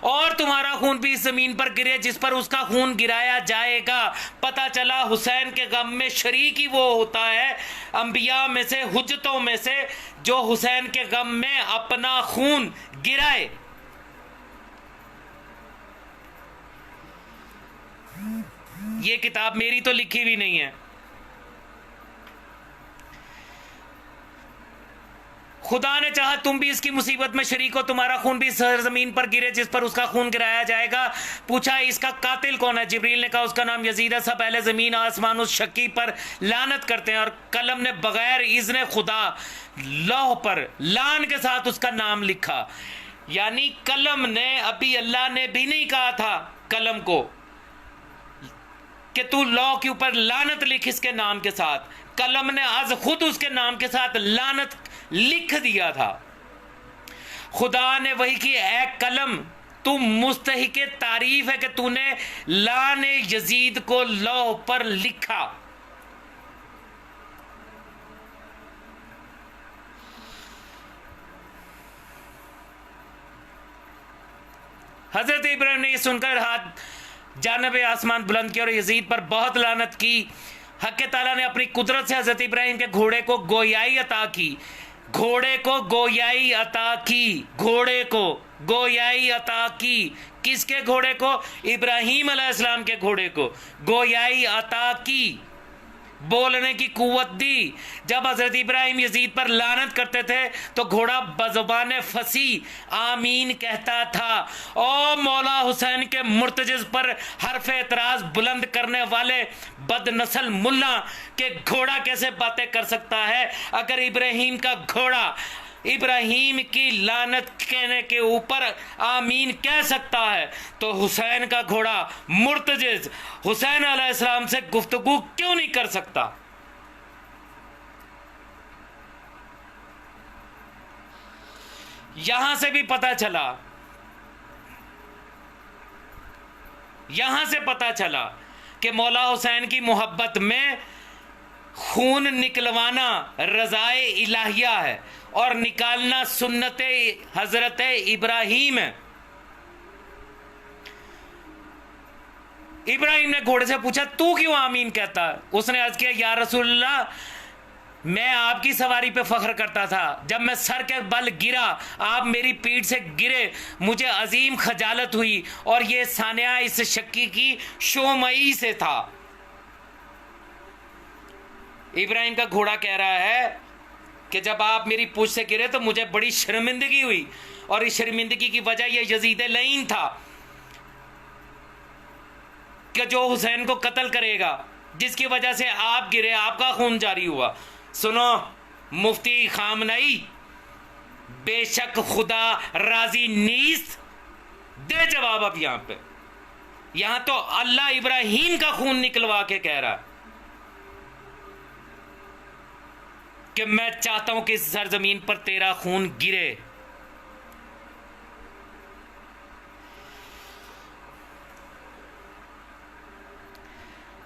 Speaker 1: और तुम्हारा खून भी इस जमीन पर गिरे जिस पर उसका खून गिराया जाएगा। पता चला हुसैन के गम में शरीक ही वो होता है अंबिया में से, हुज्जतों में से, जो हुसैन के गम में अपना खून गिराए। ये किताब मेरी तो लिखी भी नहीं है, खुदा ने चाहा तुम भी इसकी मुसीबत में शरीक हो, तुम्हारा खून भी सरजमीन पर गिरे जिस पर उसका खून गिराया जाएगा। पूछा इसका कातिल कौन है? जिब्रील ने कहा उसका नाम यजीद है। सब अहले ज़मीन आसमान उस शक्की पर लानत करते हैं और कलम ने बगैर इज़्न खुदा लौह पर लान के साथ उसका नाम लिखा। यानी कलम ने, अभी अल्लाह ने भी नहीं कहा था कलम को कि तू लौ के ऊपर लानत लिख इसके नाम के साथ, कलम ने आज खुद उसके नाम के साथ लानत लिख दिया था। खुदा ने वही की, ए कलम तू मुस्तहिक़े तारीफ है कि तूने लान यजीद को लौह पर लिखा। हजरत इब्राहिम ने यह सुनकर हाथ जानब आसमान बुलंद किया और यजीद पर बहुत लानत की। हक ताला ने अपनी कुदरत से हजरत इब्राहिम के घोड़े को गोयाई अता की, घोड़े को गोयाई अता की, घोड़े को गोयाई अता की। किसके घोड़े को? इब्राहिम अलैहिस्सलाम के घोड़े को गोयाई अता की। बोलने की कुव्वत दी। जब हजरत इब्राहिम यजीद पर लानत करते थे तो घोड़ा बज़ुबान फसी आमीन कहता था। ओ मौला हुसैन के मुर्तजिज पर हरफ एतराज बुलंद करने वाले बदनस्ल मुल्ला के घोड़ा कैसे बातें कर सकता है? अगर इब्राहिम का घोड़ा इब्राहिम की लानत कहने के ऊपर आमीन कह सकता है तो हुसैन का घोड़ा मुर्तजिज हुसैन अलैहिस्सलाम से गुफ्तगू क्यों नहीं कर सकता? यहां से भी पता चला कि मौला हुसैन की मोहब्बत में खून निकलवाना रज़ाए इलाहिया है और निकालना सुन्नत हजरत इब्राहिम है। इब्राहिम ने घोड़े से पूछा, तू क्यों आमीन कहता? उसने अर्ज किया, या रसूलल्लाह, मैं आपकी सवारी पे फख्र करता था। जब मैं सर के बल गिरा, आप मेरी पीठ से गिरे, मुझे अजीम खजालत हुई और ये सानिया इस शक्की की शोमई से था। इब्राहिम का घोड़ा कह रहा है कि जब आप मेरी पूंछ से गिरे तो मुझे बड़ी शर्मिंदगी हुई और इस शर्मिंदगी की वजह यह यजीद लईन था कि जो हुसैन को कत्ल करेगा, जिसकी वजह से आप गिरे, आपका खून जारी हुआ। सुनो मुफ्ती खामनई, बेशक खुदा राजी नीस, दे जवाब। अब यहां तो अल्लाह इब्राहिम का खून निकलवा के कह रहा है कि मैं चाहता हूं कि इस सरजमीन पर तेरा खून गिरे।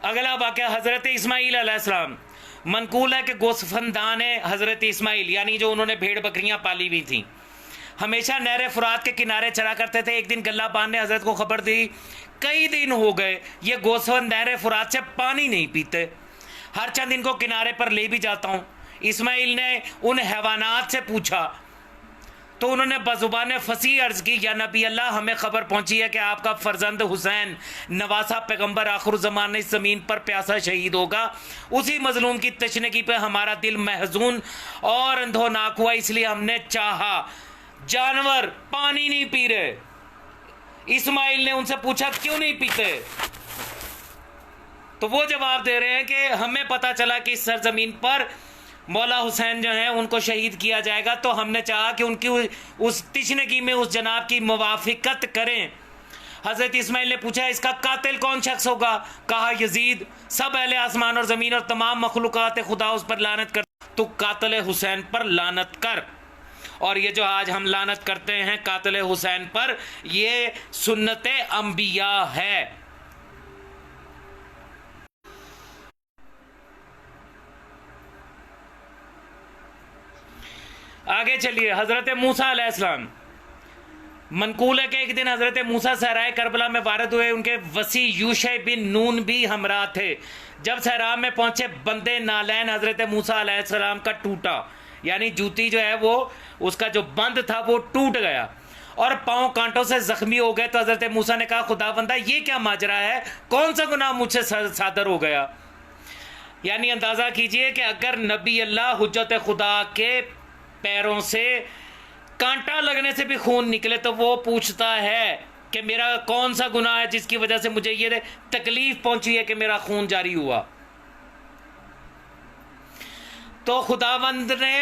Speaker 1: अगला वाक़या हजरत इस्माइल अलैहिस्सलाम। मनकूल है कि गोसफंदान हजरत इस्माइल, यानी जो उन्होंने भेड़ बकरियां पाली हुई थी, हमेशा नहर फुरात के किनारे चरा करते थे। एक दिन गल्लाबान ने हजरत को खबर दी, कई दिन हो गए ये गोसफंद नहर फुरात से पानी नहीं पीते, हर चंद इनको किनारे पर ले भी जाता हूं। इस्माइल ने उन हैवानात से पूछा तो उन्होंने बज़ुबान फसी अर्ज की, या नबी अल्लाह, हमें खबर पहुंची है कि आपका फर्जंद हुसैन नवासा पैगंबर आखिर ज़मान इस ज़मीन पर प्यासा शहीद होगा। उसी मजलूम की तशनगी पे हमारा दिल महजून और अंधोनाक हुआ, इसलिए हमने चाहा। जानवर पानी नहीं पी रहे। इस्माइल ने उनसे पूछा, क्यों नहीं पीते? तो वो जवाब दे रहे हैं कि हमें पता चला कि इस सरजमीन पर मौला हुसैन जो है उनको शहीद किया जाएगा, तो हमने चाहा कि उनकी उस तिश्नगी में उस जनाब की मुवाफिकत करें। हज़रत इस्माइल ने पूछा, इसका कातिल कौन शख्स होगा? कहा, यजीद। सब अहले आसमान और ज़मीन और तमाम मखलूक़ात खुदा उस पर लानत कर, तो कातिल हुसैन पर लानत कर। और ये जो आज हम लानत करते हैं कातिल हुसैन पर, ये सुन्नत अंबिया है। आगे चलिए, हजरत मूसा अलैहिस्सलाम। मनकूल है कि एक दिन हजरत मूसा सहराए करबला में वारद हुए, उनके वसी यूशे बिन नून भी हमरा थे। जब सहरा में पहुंचे, बंदे नालैन हजरत मूसा अलैहिस्सलाम का टूटा, यानी जूती जो है वो उसका जो बंद था वो टूट गया और पांव कांटों से जख्मी हो गए। तो हजरत मूसा ने कहा, खुदावंदा, ये क्या माजरा है? कौन सा गुनाह मुझसे सादर हो गया? यानी अंदाजा कीजिए कि अगर नबी अल्लाह हुज्जत खुदा के पैरों से कांटा लगने से भी खून निकले तो वो पूछता है कि मेरा कौन सा गुनाह है जिसकी वजह से मुझे ये तकलीफ पहुंची है कि मेरा खून जारी हुआ। तो खुदावंद ने,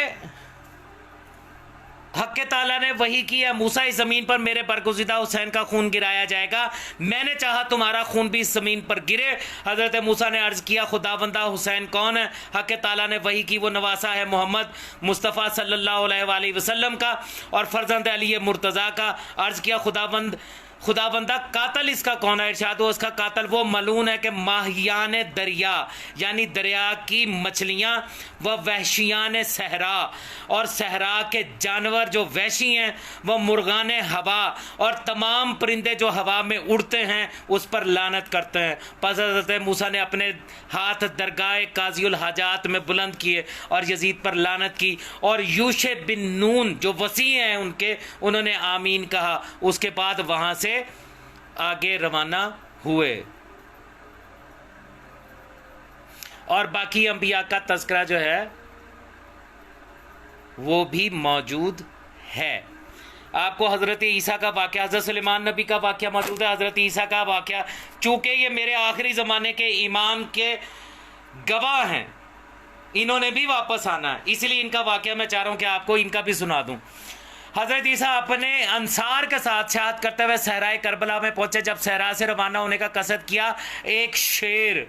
Speaker 1: हक़ ताला ने वही किया, मूसा, इस ज़मीन पर मेरे बरगुज़िदा हुसैन का खून गिराया जाएगा। मैंने चाहा तुम्हारा खून भी इस ज़मीन पर गिरे। हज़रत मूसा ने अर्ज़ किया, खुदावंदा, हुसैन कौन है? हक़ ताला ने वही की, वो नवासा है मोहम्मद मुस्तफ़ा सल्लल्लाहु अलैहि वसल्लम का और फ़र्जंद अली मुर्तज़ा का। अर्ज़ किया, खुदाबंदा, कातल इसका कौन है? इरशाद हो, उसका कातल वो मलून है कि माहियान दरिया, यानी दरिया की मछलियाँ, व वहशियान सहरा, और सहरा के जानवर जो वहशी हैं, वह मुर्गान हवा और तमाम परिंदे जो हवा में उड़ते हैं उस पर लानत करते हैं। पस हज़रत मूसा ने अपने हाथ दरगाह काज़ीउल हाजात में बुलंद किए और यजीद पर लानत की, और यूशे बिन नून जो वसी हैं उनके, उन्होंने आमीन कहा। उसके बाद वहाँ से आगे रवाना हुए। और बाकी अंबिया का तज़किरा जो है वो भी मौजूद है। आपको हज़रत ईसा का वाक़या, हज़रत सुलेमान नबी का वाक़या मौजूद है, हज़रत ईसा का वाक़या। चूँकि ये मेरे आखिरी ज़माने के इमाम के गवाह हैं, इन्होंने भी वापस आना है, इसलिए इनका वाक़या मैं चाह रहा हूँ कि आपको इनका भी सुना दूँ। हज़रत ईसा अपने अंसार के साथ शहादत करते हुए सहराए करबला में पहुँचे। जब सहरा से रवाना होने का कसद किया, एक शेर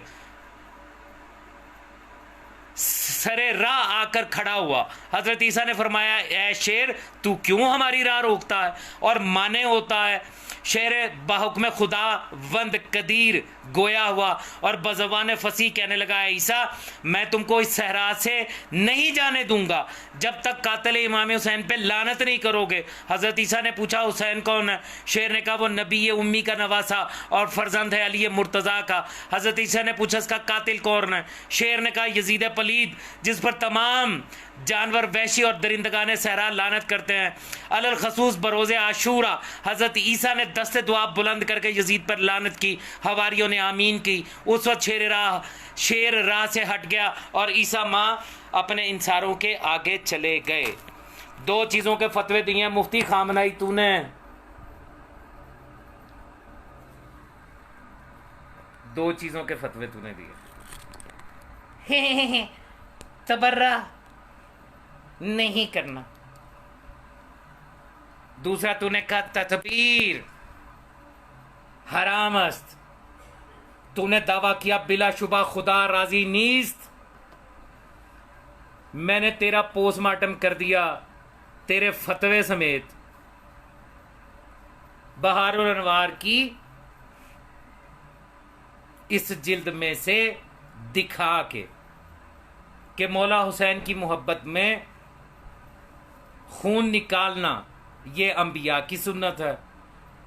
Speaker 1: सरे राह आकर खड़ा हुआ। हज़रत ईसा ने फरमाया, ए शेर, तू क्यों हमारी राह रोकता है? और माने होता है शेर बाहुक्म खुदा वंद कदीर गोया हुआ और बज़बान फसी कहने लगा, ईसा मैं तुमको इस सहरा से नहीं जाने दूंगा जब तक कातिल इमाम हुसैन पे लानत नहीं करोगे। हज़रत ईसा ने पूछा, हुसैन कौन है? शेर ने कहा, वो नबी उम्मी का नवासा और फर्जंद है अली मुर्तज़ा का। हज़रत ईसा ने पूछा, इसका कातिल कौन है? शेर ने कहा, यजीद पलीद, जिस पर तमाम जानवर, वैशी और दरिंदगाने सहरा लानत करते हैं। अलल खसूस बरोज़े आशूरा हज़रत ईसा ने दस्ते दुआ बुलंद करके यजीद पर लानत की। हवारियों ने आमीन की। उस वक्त शेर राह से हट गया और ईसा माँ अपने इंसारों के आगे चले गए। दो चीज़ों के फतवे दिए हैं मुफ्ती खामनाई तूने। दो चीज़ों के फतवे तूने दिए। तबर्रा नहीं करना। दूसरा तूने कहा तकबीर हराम अस्त। तूने दावा किया बिलाशुबा खुदा राजी नीस्त। मैंने तेरा पोस्टमार्टम कर दिया तेरे फतवे समेत बहारुल अनवार की इस जिल्द में से दिखा के कि मौला हुसैन की मोहब्बत में खून निकालना ये अंबिया की सुन्नत है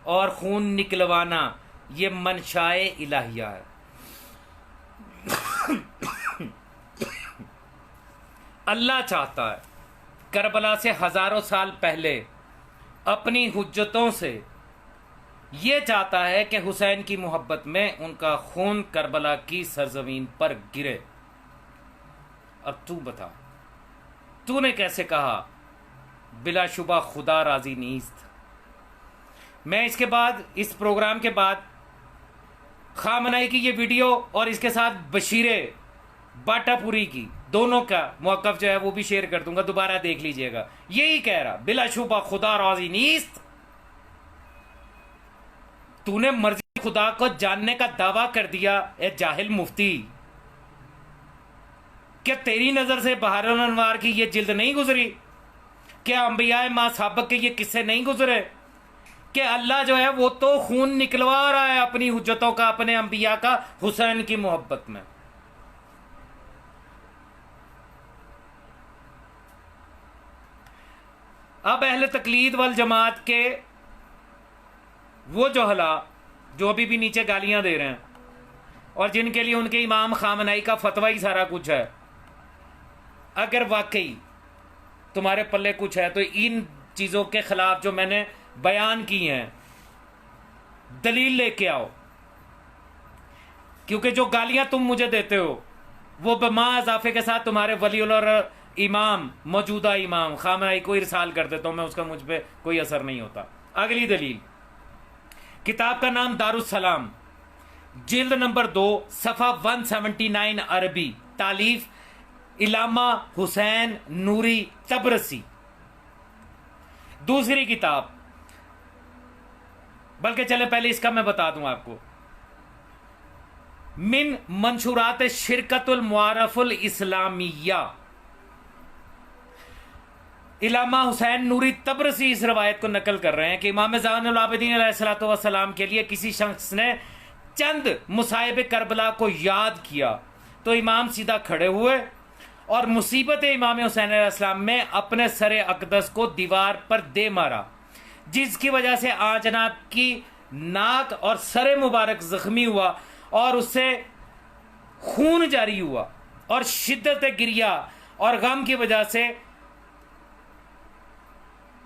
Speaker 1: और खून निकलवाना ये मनशाए इलाहिया है। अल्लाह चाहता है करबला से हजारों साल पहले अपनी हुज्जतों से ये चाहता है कि हुसैन की मोहब्बत में उनका खून करबला की सरजमीन पर गिरे। अब तू बता, तूने कैसे कहा बिलाशुबा खुदा राजी नीस्त? मैं इसके बाद, इस प्रोग्राम के बाद खामनाई की ये वीडियो और इसके साथ बशीरे बाटापुरी की दोनों का मौकफ जो है वो भी शेयर कर दूंगा, दोबारा देख लीजिएगा। यही कह रहा बिलाशुबा खुदा राजी नीस्त। तूने मर्जी खुदा को जानने का दावा कर दिया। ए जाहिल मुफ्ती, क्या तेरी नजर से बहारुल अनवार की ये जिल्द नहीं गुजरी? क्या अंबिया मां साबक के ये किस्से नहीं गुजरे कि अल्लाह जो है वो तो खून निकलवा रहा है अपनी हुज्जतों का, अपने अंबिया का, हुसैन की मोहब्बत में। अब अहले तकलीद वल जमात के वो जोहला जो अभी भी नीचे गालियां दे रहे हैं और जिनके लिए उनके इमाम खामनाई का फतवा ही सारा कुछ है, अगर वाकई तुम्हारे पल्ले कुछ है तो इन चीज़ों के खिलाफ जो मैंने बयान की हैं दलील लेके आओ। क्योंकि जो गालियां तुम मुझे देते हो वो बमा इजाफे के साथ तुम्हारे वलीउल और इमाम, मौजूदा इमाम खामनाई को इरसाल कर देता हूं मैं, उसका मुझ पर कोई असर नहीं होता। अगली दलील, किताब का नाम दारुस्सलाम, जिल्द नंबर 2, सफ़ा 179 अरबी, तालीफ इलामा हुसैन नूरी तबरसी। दूसरी किताब, बल्कि चले पहले इसका मैं बता दूं आपको, मिन मंशूरात शिरकतुल मुआरफुल इस्लामिया, इलामा हुसैन नूरी तबरसी इस रवायत को नकल कर रहे हैं कि इमाम ज़ैनुल आबिदीन अलैहिस्सलातु वस्सलाम के लिए किसी शख्स ने चंद मुसाइब करबला को याद किया तो इमाम सीधा खड़े हुए और मुसीबत इमाम हुसैन अलैहिस्सलाम में अपने सरे अकदस को दीवार पर दे मारा, जिसकी वजह से आजनाब की नाक और सरे मुबारक जख्मी हुआ और उससे खून जारी हुआ और शिद्दत गिरिया और गम की वजह से।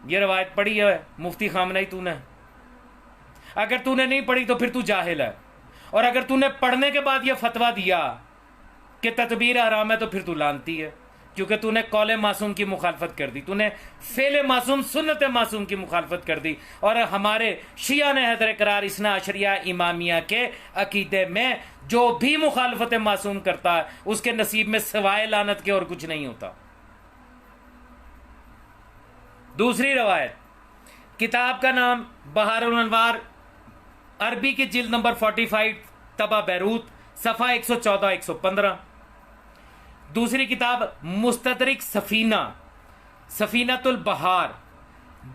Speaker 1: यह रवायत पढ़ी है मुफ्ती खामनाई तूने? अगर तूने नहीं पढ़ी तो फिर तू जाहिल है, और अगर तूने पढ़ने के बाद यह फतवा दिया कि तदबीर हराम है तो फिर तू लानती है, क्योंकि तूने कौले मासूम की मुखालफत कर दी, तूने फेले मासूम सुन्नत मासूम की मुखालफत कर दी। और हमारे शिया ने हैदर करार इसना अशरिया इमामिया के अकीदे में जो भी मुखालफत मासूम करता है उसके नसीब में सिवाय लानत के और कुछ नहीं होता। दूसरी रवायत, किताब का नाम बहारुल अनवार, अरबी की जिल्द नंबर 45, तबा बैरूत, सफ़ा 114-115। दूसरी किताब मुस्तदरिक सफीना, सफीनतुल बहार,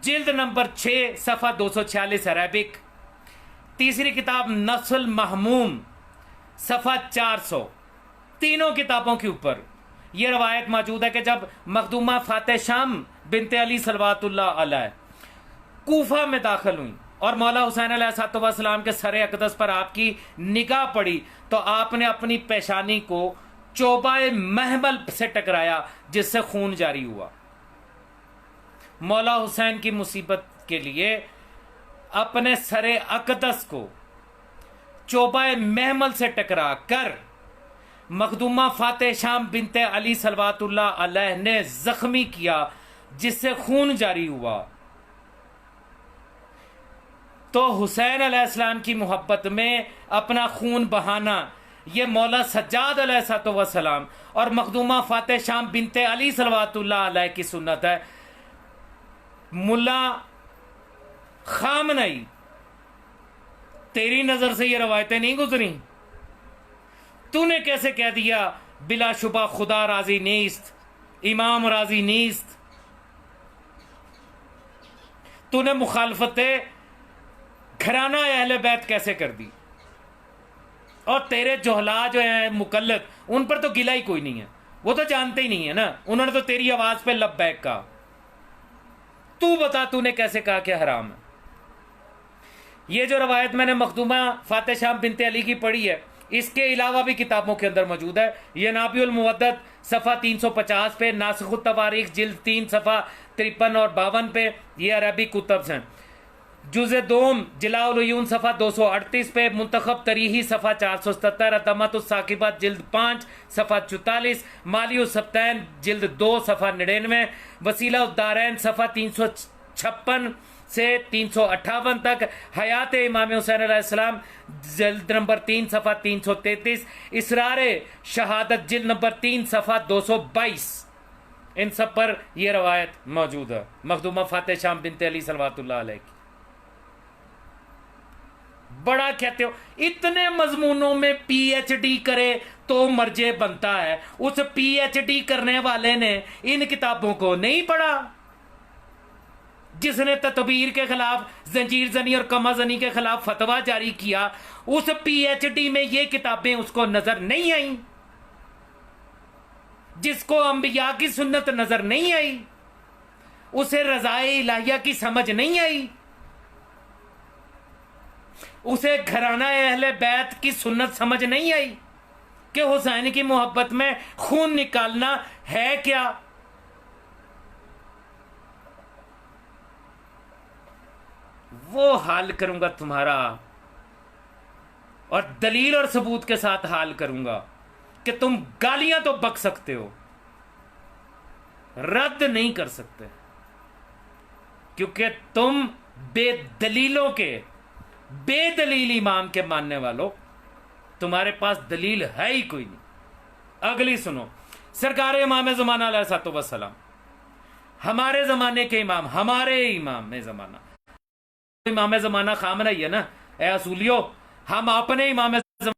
Speaker 1: जिल्द नंबर 6, सफ़ा 246 अरबिक। तीसरी किताब नस्ल महमूम, सफ़ा 400। तीनों किताबों के ऊपर यह रवायत मौजूद है कि जब मखदूमा फाते शाम बिनते अली सलवातुल्लाह अलैह कूफा में दाखिल हुई और मौला हुसैन अलैहिस्सलाम के सरे अक़दस पर आपकी निगाह पड़ी तो आपने अपनी पेशानी को चौबाए महमल से टकराया जिससे खून जारी हुआ। मौला हुसैन की मुसीबत के लिए अपने सरे अक़दस को चौबाए महमल से टकरा कर मखदूमा फाते शाम बिनते अली सलवातुल्लाह अलैह ने जख्मी किया जिससे खून जारी हुआ। तो हुसैन अलैहिस्सलाम की मोहब्बत में अपना खून बहाना ये मौला सज्जाद अलैहिस्सलाम और मखदूमा फाते शाम बिनते अली सलवातुल्लाह अलैह की सुन्नत है। मुल्ला खामनई, तेरी नजर से ये रवायतें नहीं गुजरी, तूने कैसे कह दिया बिलाशुबा खुदा राजी नीस्त, इमाम राजी नीस्त। तूने मुखालफत घराना अहले बैत कैसे कर दी। और तेरे जोहला जो है मुकल्लद, उन पर तो गिला ही कोई नहीं है, वो तो जानते ही नहीं है ना, उन्होंने तो तेरी आवाज पे लब्बैक कहा। तू बता तूने कैसे कहा कि हराम है। ये जो रवायत मैंने मखदूमा फाते शाम बिनते अली की पढ़ी है, इसके अलावा भी किताबों के अंदर मौजूद है। ये नाबियुल मुवद्दत सफ़ा 350 पे, नासिखुत तवारीख जिल्द 3 सफ़ा 53 और 52 पे, ये अरबी कुतब हैं। जुज़े दोम जिलाउल उयून सफ़ा 238 पे, मुंतखब तरीही सफ़ा 477, अतमतुस साकिबात जिल्द 5 सफ़ा 44, मालियुस सब्तैन जिल्द 2 सफ़ा 99, वसीला उद्दारैन सफ़ा 356 से 358 तक, हयात इमाम हुसैन अलैहिस्सलाम जिल्द नंबर 3 सफ़ा 333, इसरार शहादत जिल्द नंबर 3 सफ़ा 222, इन सब पर यह रवायत मौजूद है मखदूमा फाते शाम बिनते अली सलवातुल्लाह अलैह की। बड़ा कहते हो इतने मजमूनों में पीएचडी करे तो मर्जे बनता है, उस पीएचडी करने वाले ने इन किताबों को नहीं पढ़ा। जिसने तदबीर के खिलाफ, जंजीर जनी और कमाजनी के खिलाफ फतवा जारी किया, उस पीएचडी में ये किताबें उसको नजर नहीं आई। जिसको अंबिया की सुन्नत नजर नहीं आई, उसे रज़ाए इलाहिया की समझ नहीं आई, उसे घराना अहले बैत की सुन्नत समझ नहीं आई कि हुसैन की मोहब्बत में खून निकालना है क्या। वो हाल करूंगा तुम्हारा, और दलील और सबूत के साथ हाल करूंगा कि तुम गालियां तो बक सकते हो, रद्द नहीं कर सकते, क्योंकि तुम बेदलीलों के, बेदलील इमाम के मानने वालों, तुम्हारे पास दलील है ही कोई नहीं। अगली सुनो, सरकार इमाम ज़माना अलैहिस्सलाम, हमारे जमाने के इमाम, हमारे इमाम ज़माना, इमाम ज़माना खामना ही है ना। ए असूलियो, हम अपने इमाम ज़माना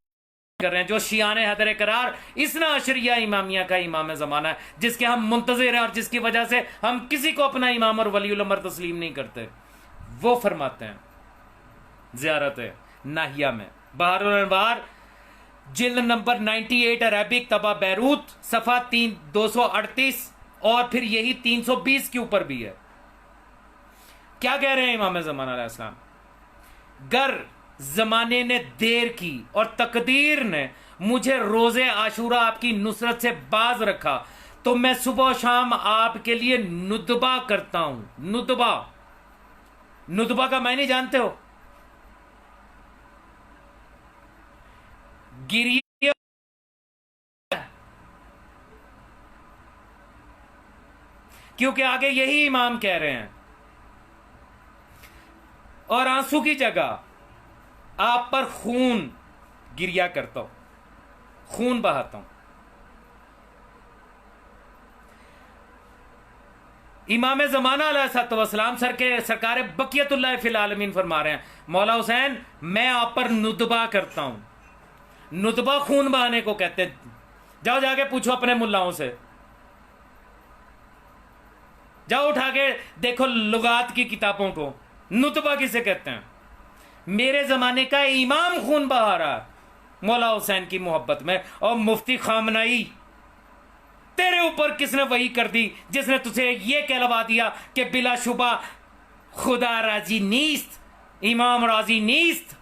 Speaker 1: कर रहे हैं जो शियान हैदर करार इसना अशरिया इमामिया का इमाम ज़माना है, जिसके हम मुंतज़िर हैं और जिसकी वजह से हम किसी को अपना इमाम और वलीउल अमर तस्लीम नहीं करते। वो फरमाते हैं ज़ियारत नाहिया में, बहारुल अनवार जिल्द नंबर 98 अरबिक, तबा बैरूत, सफ़ा 238 और फिर यही 320 के ऊपर भी है। क्या कह रहे हैं इमाम ज़माना अलैहिस्सलाम? गर जमाने ने देर की और तकदीर ने मुझे रोजे आशूरा आपकी नुसरत से बाज रखा तो मैं सुबह शाम आपके लिए नुदबा करता हूं। नुदबा, नुदबा का मायने जानते हो? गिरिया क्योंकि आगे यही इमाम कह रहे हैं, और आंसू की जगह आप पर खून गिरिया करता हूं, खून बहाता हूं। इमाम ज़माना अलैहिस्सलाम सरकार बकियतुल्लाह फिल आलमीन फरमा रहे हैं, मौला हुसैन मैं आप पर नुतबा करता हूं। नुतबा खून बहाने को कहते हैं। जाओ जाके पूछो अपने मुल्लाओं से, जाओ उठा के देखो लुगात की किताबों को, नुतबा किसे कहते हैं। मेरे जमाने का इमाम खून बहा रहा है मौला हुसैन की मोहब्बत में। और मुफ्ती खामनाई, तेरे ऊपर किसने वही कर दी जिसने तुझे यह कहलवा दिया कि बिलाशुबा खुदा राजी नीस्त, इमाम राजी नीस्त।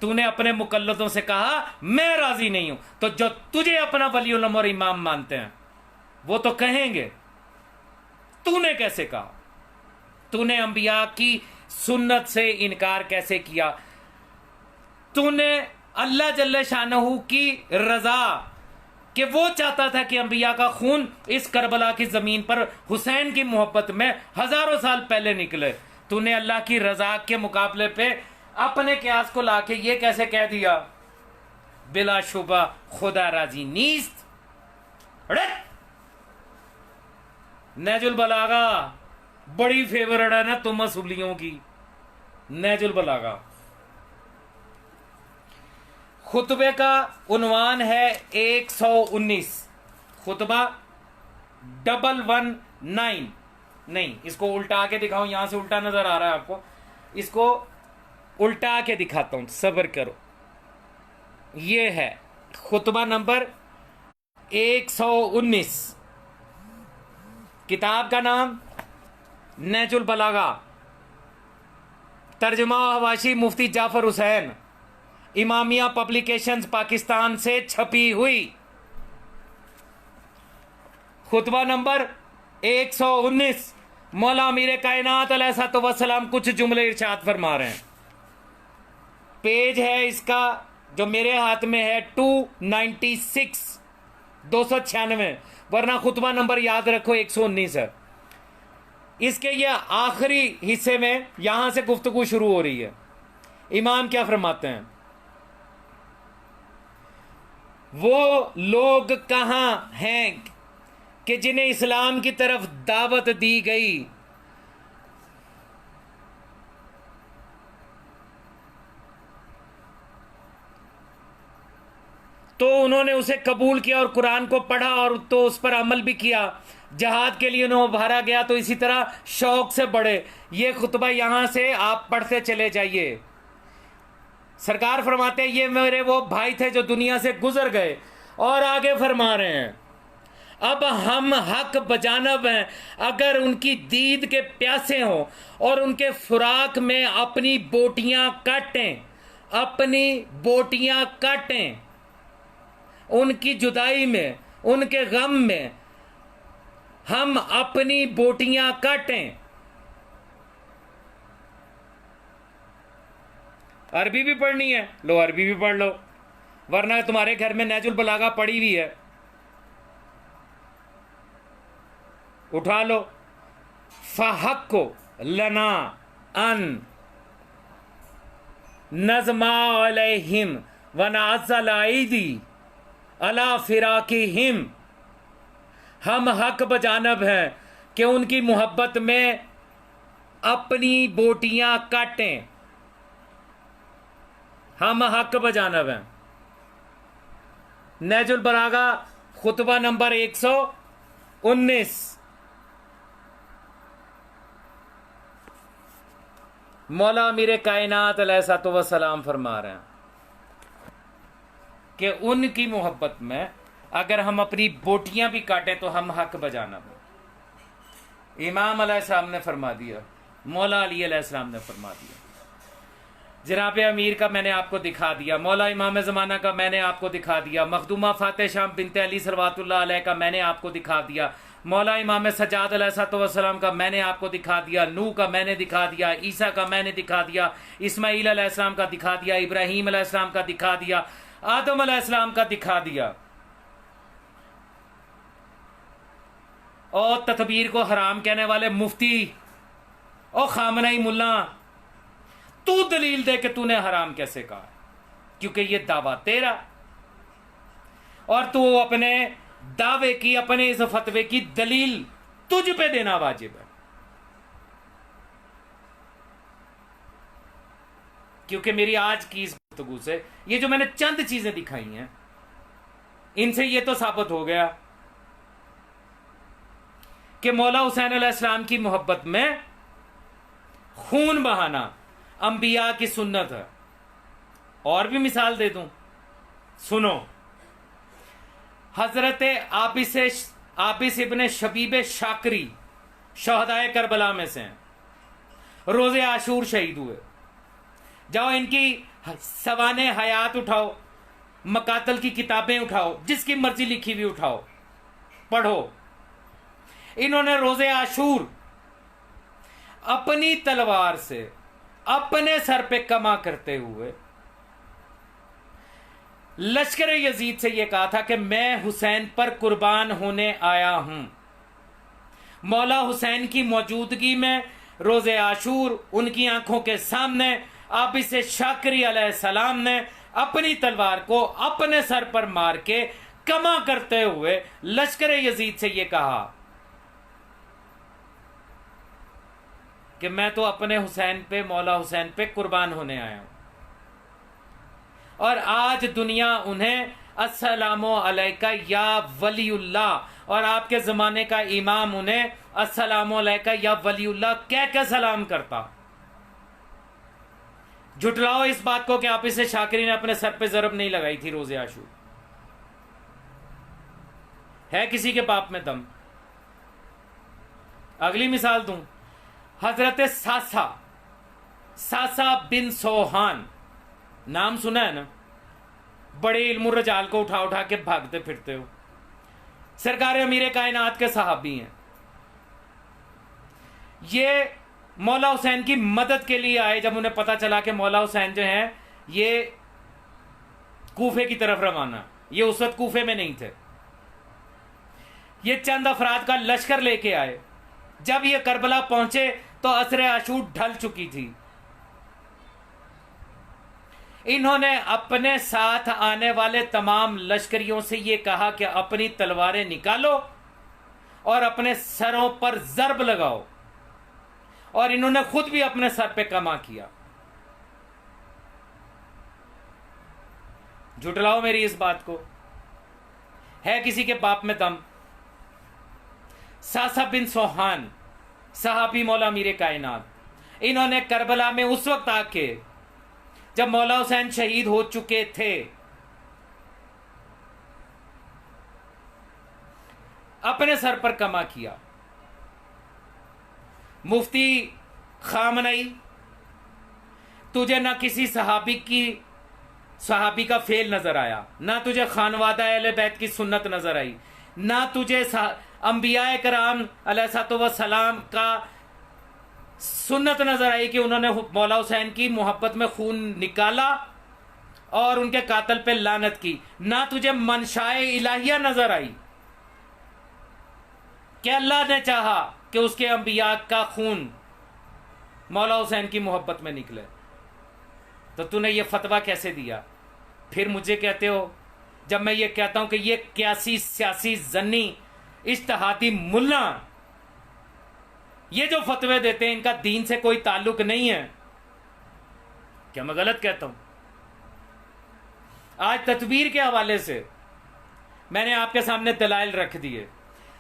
Speaker 1: तूने अपने मुकल्लदों से कहा मैं राजी नहीं हूं, तो जो तुझे अपना वलीउल अम्र और इमाम मानते हैं वो तो कहेंगे तूने कैसे कहा, तूने अंबिया की सुन्नत से इनकार कैसे किया, तूने अल्लाह जल्ले शानहू की रजा कि वो चाहता था कि अंबिया का खून इस करबला की जमीन पर हुसैन की मोहब्बत में हजारों साल पहले निकले, तूने अल्लाह की रजा के मुकाबले पे अपने क्यास को लाके ये कैसे कह दिया बिलाशुबा खुदा राजी नीस्त। नहजुल बलागा बड़ी फेवरेट है ना तुम असूलियों की, नहजुल बलागा। खुतबे का उन्वान है 119, खुतबा 119। नहीं, इसको उल्टा के दिखाऊं, यहां से उल्टा नजर आ रहा है आपको, इसको उल्टा के दिखाता हूं, सब्र करो। ये है खुतबा नंबर 119, किताब का नाम नहजुल बलागा, तर्जुमा हवाशी मुफ्ती जाफर हुसैन, इमामिया पब्लिकेशंस पाकिस्तान से छपी हुई। खुतबा नंबर 119, मौला अमीर कायनात अलैहिस्सलाम कुछ जुमले इरशाद फरमा रहे हैं। पेज है इसका जो मेरे हाथ में है 296, 296, वरना खुतबा नंबर याद रखो 119 है। इसके ये आखिरी हिस्से में यहां से गुफ्तगू शुरू हो रही है। इमाम क्या फरमाते हैं, वो लोग कहां हैं कि जिन्हें इस्लाम की तरफ दावत दी गई, तो उन्होंने उसे कबूल किया और कुरान को पढ़ा और तो उस पर अमल भी किया, जहाद के लिए उन्हें उभारा गया तो इसी तरह शौक से बढ़े। ये खुतबा यहां से आप पढ़ते चले जाइए। सरकार फरमाते हैं ये मेरे वो भाई थे जो दुनिया से गुजर गए, और आगे फरमा रहे हैं अब हम हक बजानब हैं, अगर उनकी दीद के प्यासे हों और उनके फुराक में अपनी बोटियां काटें, अपनी बोटियां काटें, उनकी जुदाई में, उनके गम में हम अपनी बोटियां काटें। अरबी भी पढ़नी है, लो अरबी भी पढ़ लो, वरना तुम्हारे घर में नहजुल बलागा पड़ी हुई है, उठा लो। फहक्को लना अन नज़मा अलैहिम वनाज़ल आईदी अला फिराकिहिम, हम हक बजानब हैं कि उनकी मोहब्बत में अपनी बोटियां काटें, हम हक बजानब हैं। नहजुल बलागा खुतबा नंबर 119। मौला अमीर कायनात अलैहिस्सलाम फरमा रहे हैं कि उनकी मोहब्बत में अगर हम अपनी बोटियां भी काटें तो हम हक बजाना। इमाम अलैहिस्सलाम ने फरमा दिया, मौला अली अलैहिस्सलाम ने फरमा दिया। जनाब अमीर का मैंने आपको दिखा दिया, मौला इमाम ज़माना का मैंने आपको दिखा दिया, मखदूमा फाते शाम बिनते अली सलवातुल्लाह अलैह का मैंने आपको दिखा दिया, मौला इमाम सज्जाद अलैहिस्सलाम का मैंने आपको दिखा दिया, नूह का मैंने दिखा दिया, ईसा का मैंने दिखा दिया, इस्माईल अलैहिस्सलाम का दिखा दिया, इब्राहीम अलैहिस्सलाम का दिखा दिया, आदम अलैहिस्सलाम का दिखा दिया। और तकबीर को हराम कहने वाले मुफ्ती और खामनाई मुल्ला, तू दलील दे कि तूने हराम कैसे कहा, क्योंकि ये दावा तेरा और तू अपने दावे की, अपने इस फतवे की दलील तुझ पे देना वाजिब है। क्योंकि मेरी आज की इस गुफ्तगू से ये जो मैंने चंद चीजें दिखाई हैं, इनसे ये तो साबित हो गया कि मौला हुसैन अलैहिस्सलाम की मोहब्बत में खून बहाना अंबिया की सुन्नत है। और भी मिसाल दे दूं, सुनो। हजरत आबिस इब्ने शबीब शाकरी शहदाए करबला में से हैं, रोजे आशूर शहीद हुए। जाओ इनकी सवाने हयात उठाओ, मकातल की किताबें उठाओ, जिसकी मर्जी लिखी हुई उठाओ, पढ़ो। इन्होंने रोजे आशूर अपनी तलवार से अपने सर पे कमा करते हुए लश्कर यजीद से यह कहा था कि मैं हुसैन पर कुर्बान होने आया हूं। मौला हुसैन की मौजूदगी में रोजे आशूर उनकी आंखों के सामने आबिस शाकरी अलैहिस्सलाम ने अपनी तलवार को अपने सर पर मार के कमा करते हुए लश्कर यजीद से यह कहा कि मैं तो अपने हुसैन पे, मौला हुसैन पे कुर्बान होने आया हूं। और आज दुनिया उन्हें अस्सलामु अलैका या वलीउल्लाह, और आपके जमाने का इमाम उन्हें अस्सलामु अलैका या वलीउल्लाह कह के सलाम करता। झुटलाओ इस बात को कि आप इसे शाकिरी ने अपने सर पे जरब नहीं लगाई थी रोजे आशूर। है किसी के बाप में दम? अगली मिसाल दूं, हजरत सासा बिन सोहान, नाम सुना है ना? बड़े इल्म रजाल को उठा उठा के भागते फिरते हो। सरकार अमीर कायनात के सहाबी हैं। ये मौला हुसैन की मदद के लिए आए जब उन्हें पता चला कि मौला हुसैन जो हैं ये कूफे की तरफ रवाना। ये उस वक्त कूफे में नहीं थे। ये चंद अफराद का लश्कर लेके आए। जब ये करबला पहुंचे तो असरे आशूर ढल चुकी थी। इन्होंने अपने साथ आने वाले तमाम लश्करियों से यह कहा कि अपनी तलवारें निकालो और अपने सरों पर जरब लगाओ, और इन्होंने खुद भी अपने सर पे कमा किया। झुटलाओ मेरी इस बात को। है किसी के बाप में दम? सासा बिन सोहान सहाबी मौला अमीर कायनात, इन्होंने करबला में उस वक्त आके जब मौला हुसैन शहीद हो चुके थे अपने सर पर कमा किया। मुफ्ती खामनई, तुझे ना किसी सहाबी का फेल नजर आया, ना तुझे खानवादा अहले बैत की सुन्नत नजर आई, ना तुझे अंबिया कराम अलैहिस्सलाम का सुन्नत नजर आई कि उन्होंने मौला हुसैन की मोहब्बत में खून निकाला और उनके कातल पे लानत की। ना तुझे मनशाए इलाहिया नजर आई कि अल्लाह ने चाहा कि उसके अंबिया का खून मौला हुसैन की मोहब्बत में निकले। तो तूने ये फतवा कैसे दिया? फिर मुझे कहते हो, जब मैं ये कहता हूं कि ये क्यासी सियासी जन्नी इज्तिहादी मुल्ला ये जो फतवे देते हैं इनका दीन से कोई ताल्लुक नहीं है, क्या मैं गलत कहता हूं? आज तदबीर के हवाले से मैंने आपके सामने दलाइल रख दिए।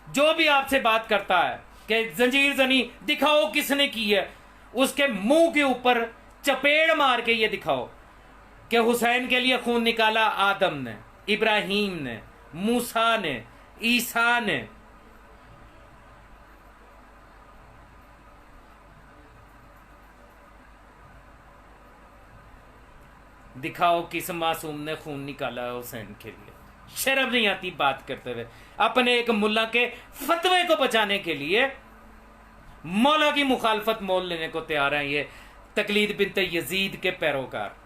Speaker 1: जो भी आपसे बात करता है कि जंजीर जनी दिखाओ किसने की है, उसके मुंह के ऊपर चपेड़ मार के ये दिखाओ कि हुसैन के लिए खून निकाला आदम ने, इब्राहिम ने, मूसा ने, ईसा ने। दिखाओ किस मासूम ने खून निकाला हुसैन के लिए। शर्म नहीं आती बात करते हुए? अपने एक मुल्ला के फतवे को बचाने के लिए मौला की मुखालफत मोल लेने को तैयार हैं ये तकलीद बिन्त यजीद के पैरोकार।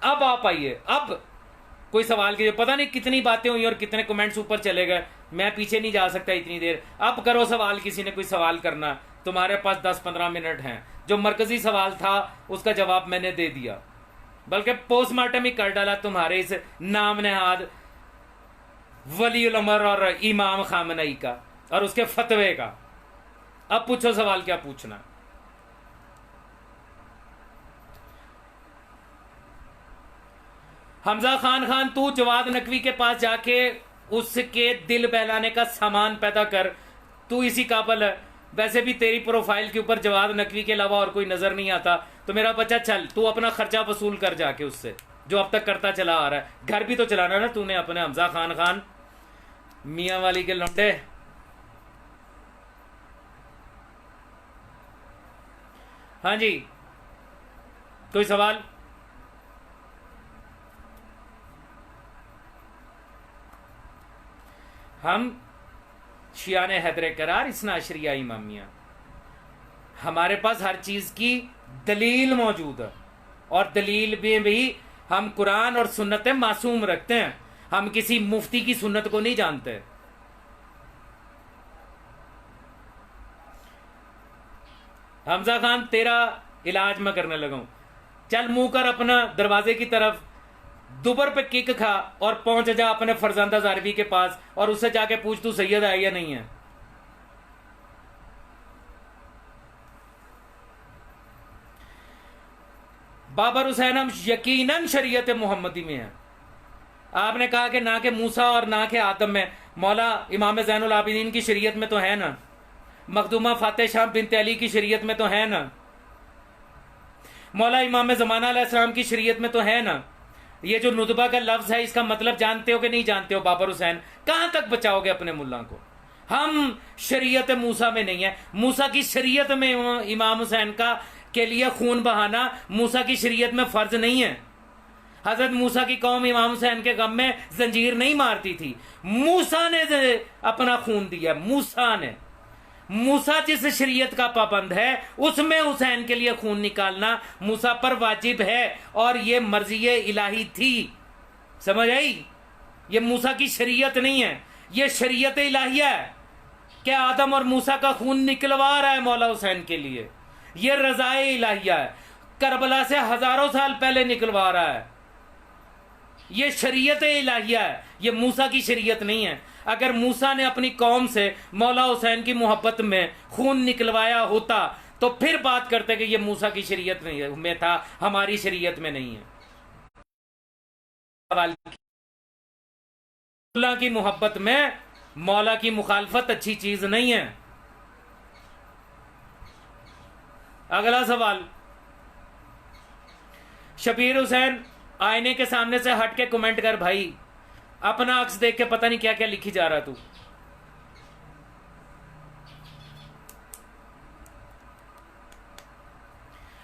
Speaker 1: अब आप आइए, अब कोई सवाल की पता नहीं कितनी बातें हुई और कितने कमेंट्स ऊपर चले गए, मैं पीछे नहीं जा सकता इतनी देर। अब करो सवाल, किसी ने कोई सवाल करना, तुम्हारे पास 10-15 मिनट हैं। जो मरकजी सवाल था उसका जवाब मैंने दे दिया, बल्कि पोस्टमार्टम ही कर डाला तुम्हारे इस नाम नेहाद वली उल अमर और इमाम खामनई का और उसके फतवे का। अब पूछो सवाल, क्या पूछना। हमजा खान, तू जवाद नकवी के पास जाके उसके दिल बहलाने का सामान पैदा कर, तू इसी काबिल है। वैसे भी तेरी प्रोफाइल के ऊपर जवाद नकवी के अलावा और कोई नजर नहीं आता, तो मेरा बच्चा चल तू अपना खर्चा वसूल कर जाके उससे, जो अब तक करता चला आ रहा है। घर भी तो चलाना ना तूने अपने, हमजा खान मियाँ वाली के लौंडे। हाँ जी, कोई सवाल। हम शियाने हैदर करार इसना अशरिया इमामिया, हमारे पास हर चीज की दलील मौजूद है, और दलील में भी हम कुरान और सुन्नत मासूम रखते हैं। हम किसी मुफ्ती की सुन्नत को नहीं जानते। हमजा खान, तेरा इलाज मैं करने लगा हूं, चल मुंह कर अपना दरवाजे की तरफ, दुबर पे किक खा और पहुंच जा अपने फरजंदा जारवी के पास और उससे जाके पूछ तू सैयद है या नहीं है। बाबर हुसैन हम यकीनन शरीयत मोहम्मदी में है। आपने कहा कि ना के मूसा और ना के आदम में, मौला इमाम ज़ैनुल आबिदीन की शरीयत में तो है ना, मखदूमा फातेह शाह बिनते अली की शरीयत में तो है ना, मौला इमाम ज़माना अलैहिस्सलाम की शरीयत में तो है ना। ये जो नुतबा का लफ्ज है इसका मतलब जानते हो कि नहीं जानते हो? बाबर हुसैन, कहां तक बचाओगे अपने मुल्ला को? हम शरीयत मूसा में नहीं है। मूसा की शरीयत में इमाम हुसैन का के लिए खून बहाना मूसा की शरीयत में फर्ज नहीं है। हजरत मूसा की कौम इमाम हुसैन के गम में जंजीर नहीं मारती थी, मूसा ने अपना खून दिया। मूसा जिस शरीयत का पाबंद है उसमें हुसैन के लिए खून निकालना मूसा पर वाजिब है, और ये मर्जी इलाही थी। समझ आई? ये मूसा की शरीयत नहीं है, ये शरीयत इलाहिया है। क्या आदम और मूसा का खून निकलवा रहा है मौला हुसैन के लिए? ये रज़ाए इलाहिया है, करबला से हजारों साल पहले निकलवा रहा है। ये शरीयत इलाहिया है, ये मूसा की शरीयत नहीं है। अगर मूसा ने अपनी कौम से मौला हुसैन की मोहब्बत में खून निकलवाया होता तो फिर बात करते कि ये मूसा की शरीयत में था, हमारी शरीयत में नहीं है। मौला की मोहब्बत में मौला की मुखालफत अच्छी चीज नहीं है। अगला सवाल, शबीर हुसैन, आईने के सामने से हट के कमेंट कर भाई, अपना अक्स देख के पता नहीं क्या क्या लिखी जा रहा तू।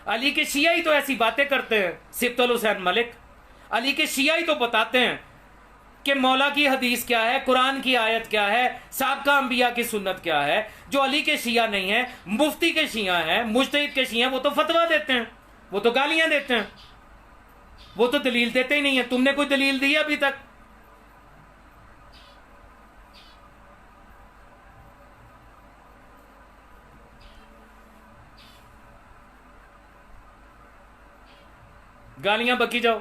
Speaker 1: अली के शिया ही तो ऐसी बातें करते हैं। सिब्तुल हुसैन मलिक, अली के शिया ही तो बताते हैं कि मौला की हदीस क्या है, कुरान की आयत क्या है, साबका अंबिया की सुन्नत क्या है। जो अली के शिया नहीं है, मुफ्ती के शिया हैं, मुज्तहिद के शिया, वो तो फतवा देते हैं, वो तो गालियां देते हैं, वो तो दलील देते ही नहीं है। तुमने कोई दलील दी अभी तक? गालियां बकी जाओ,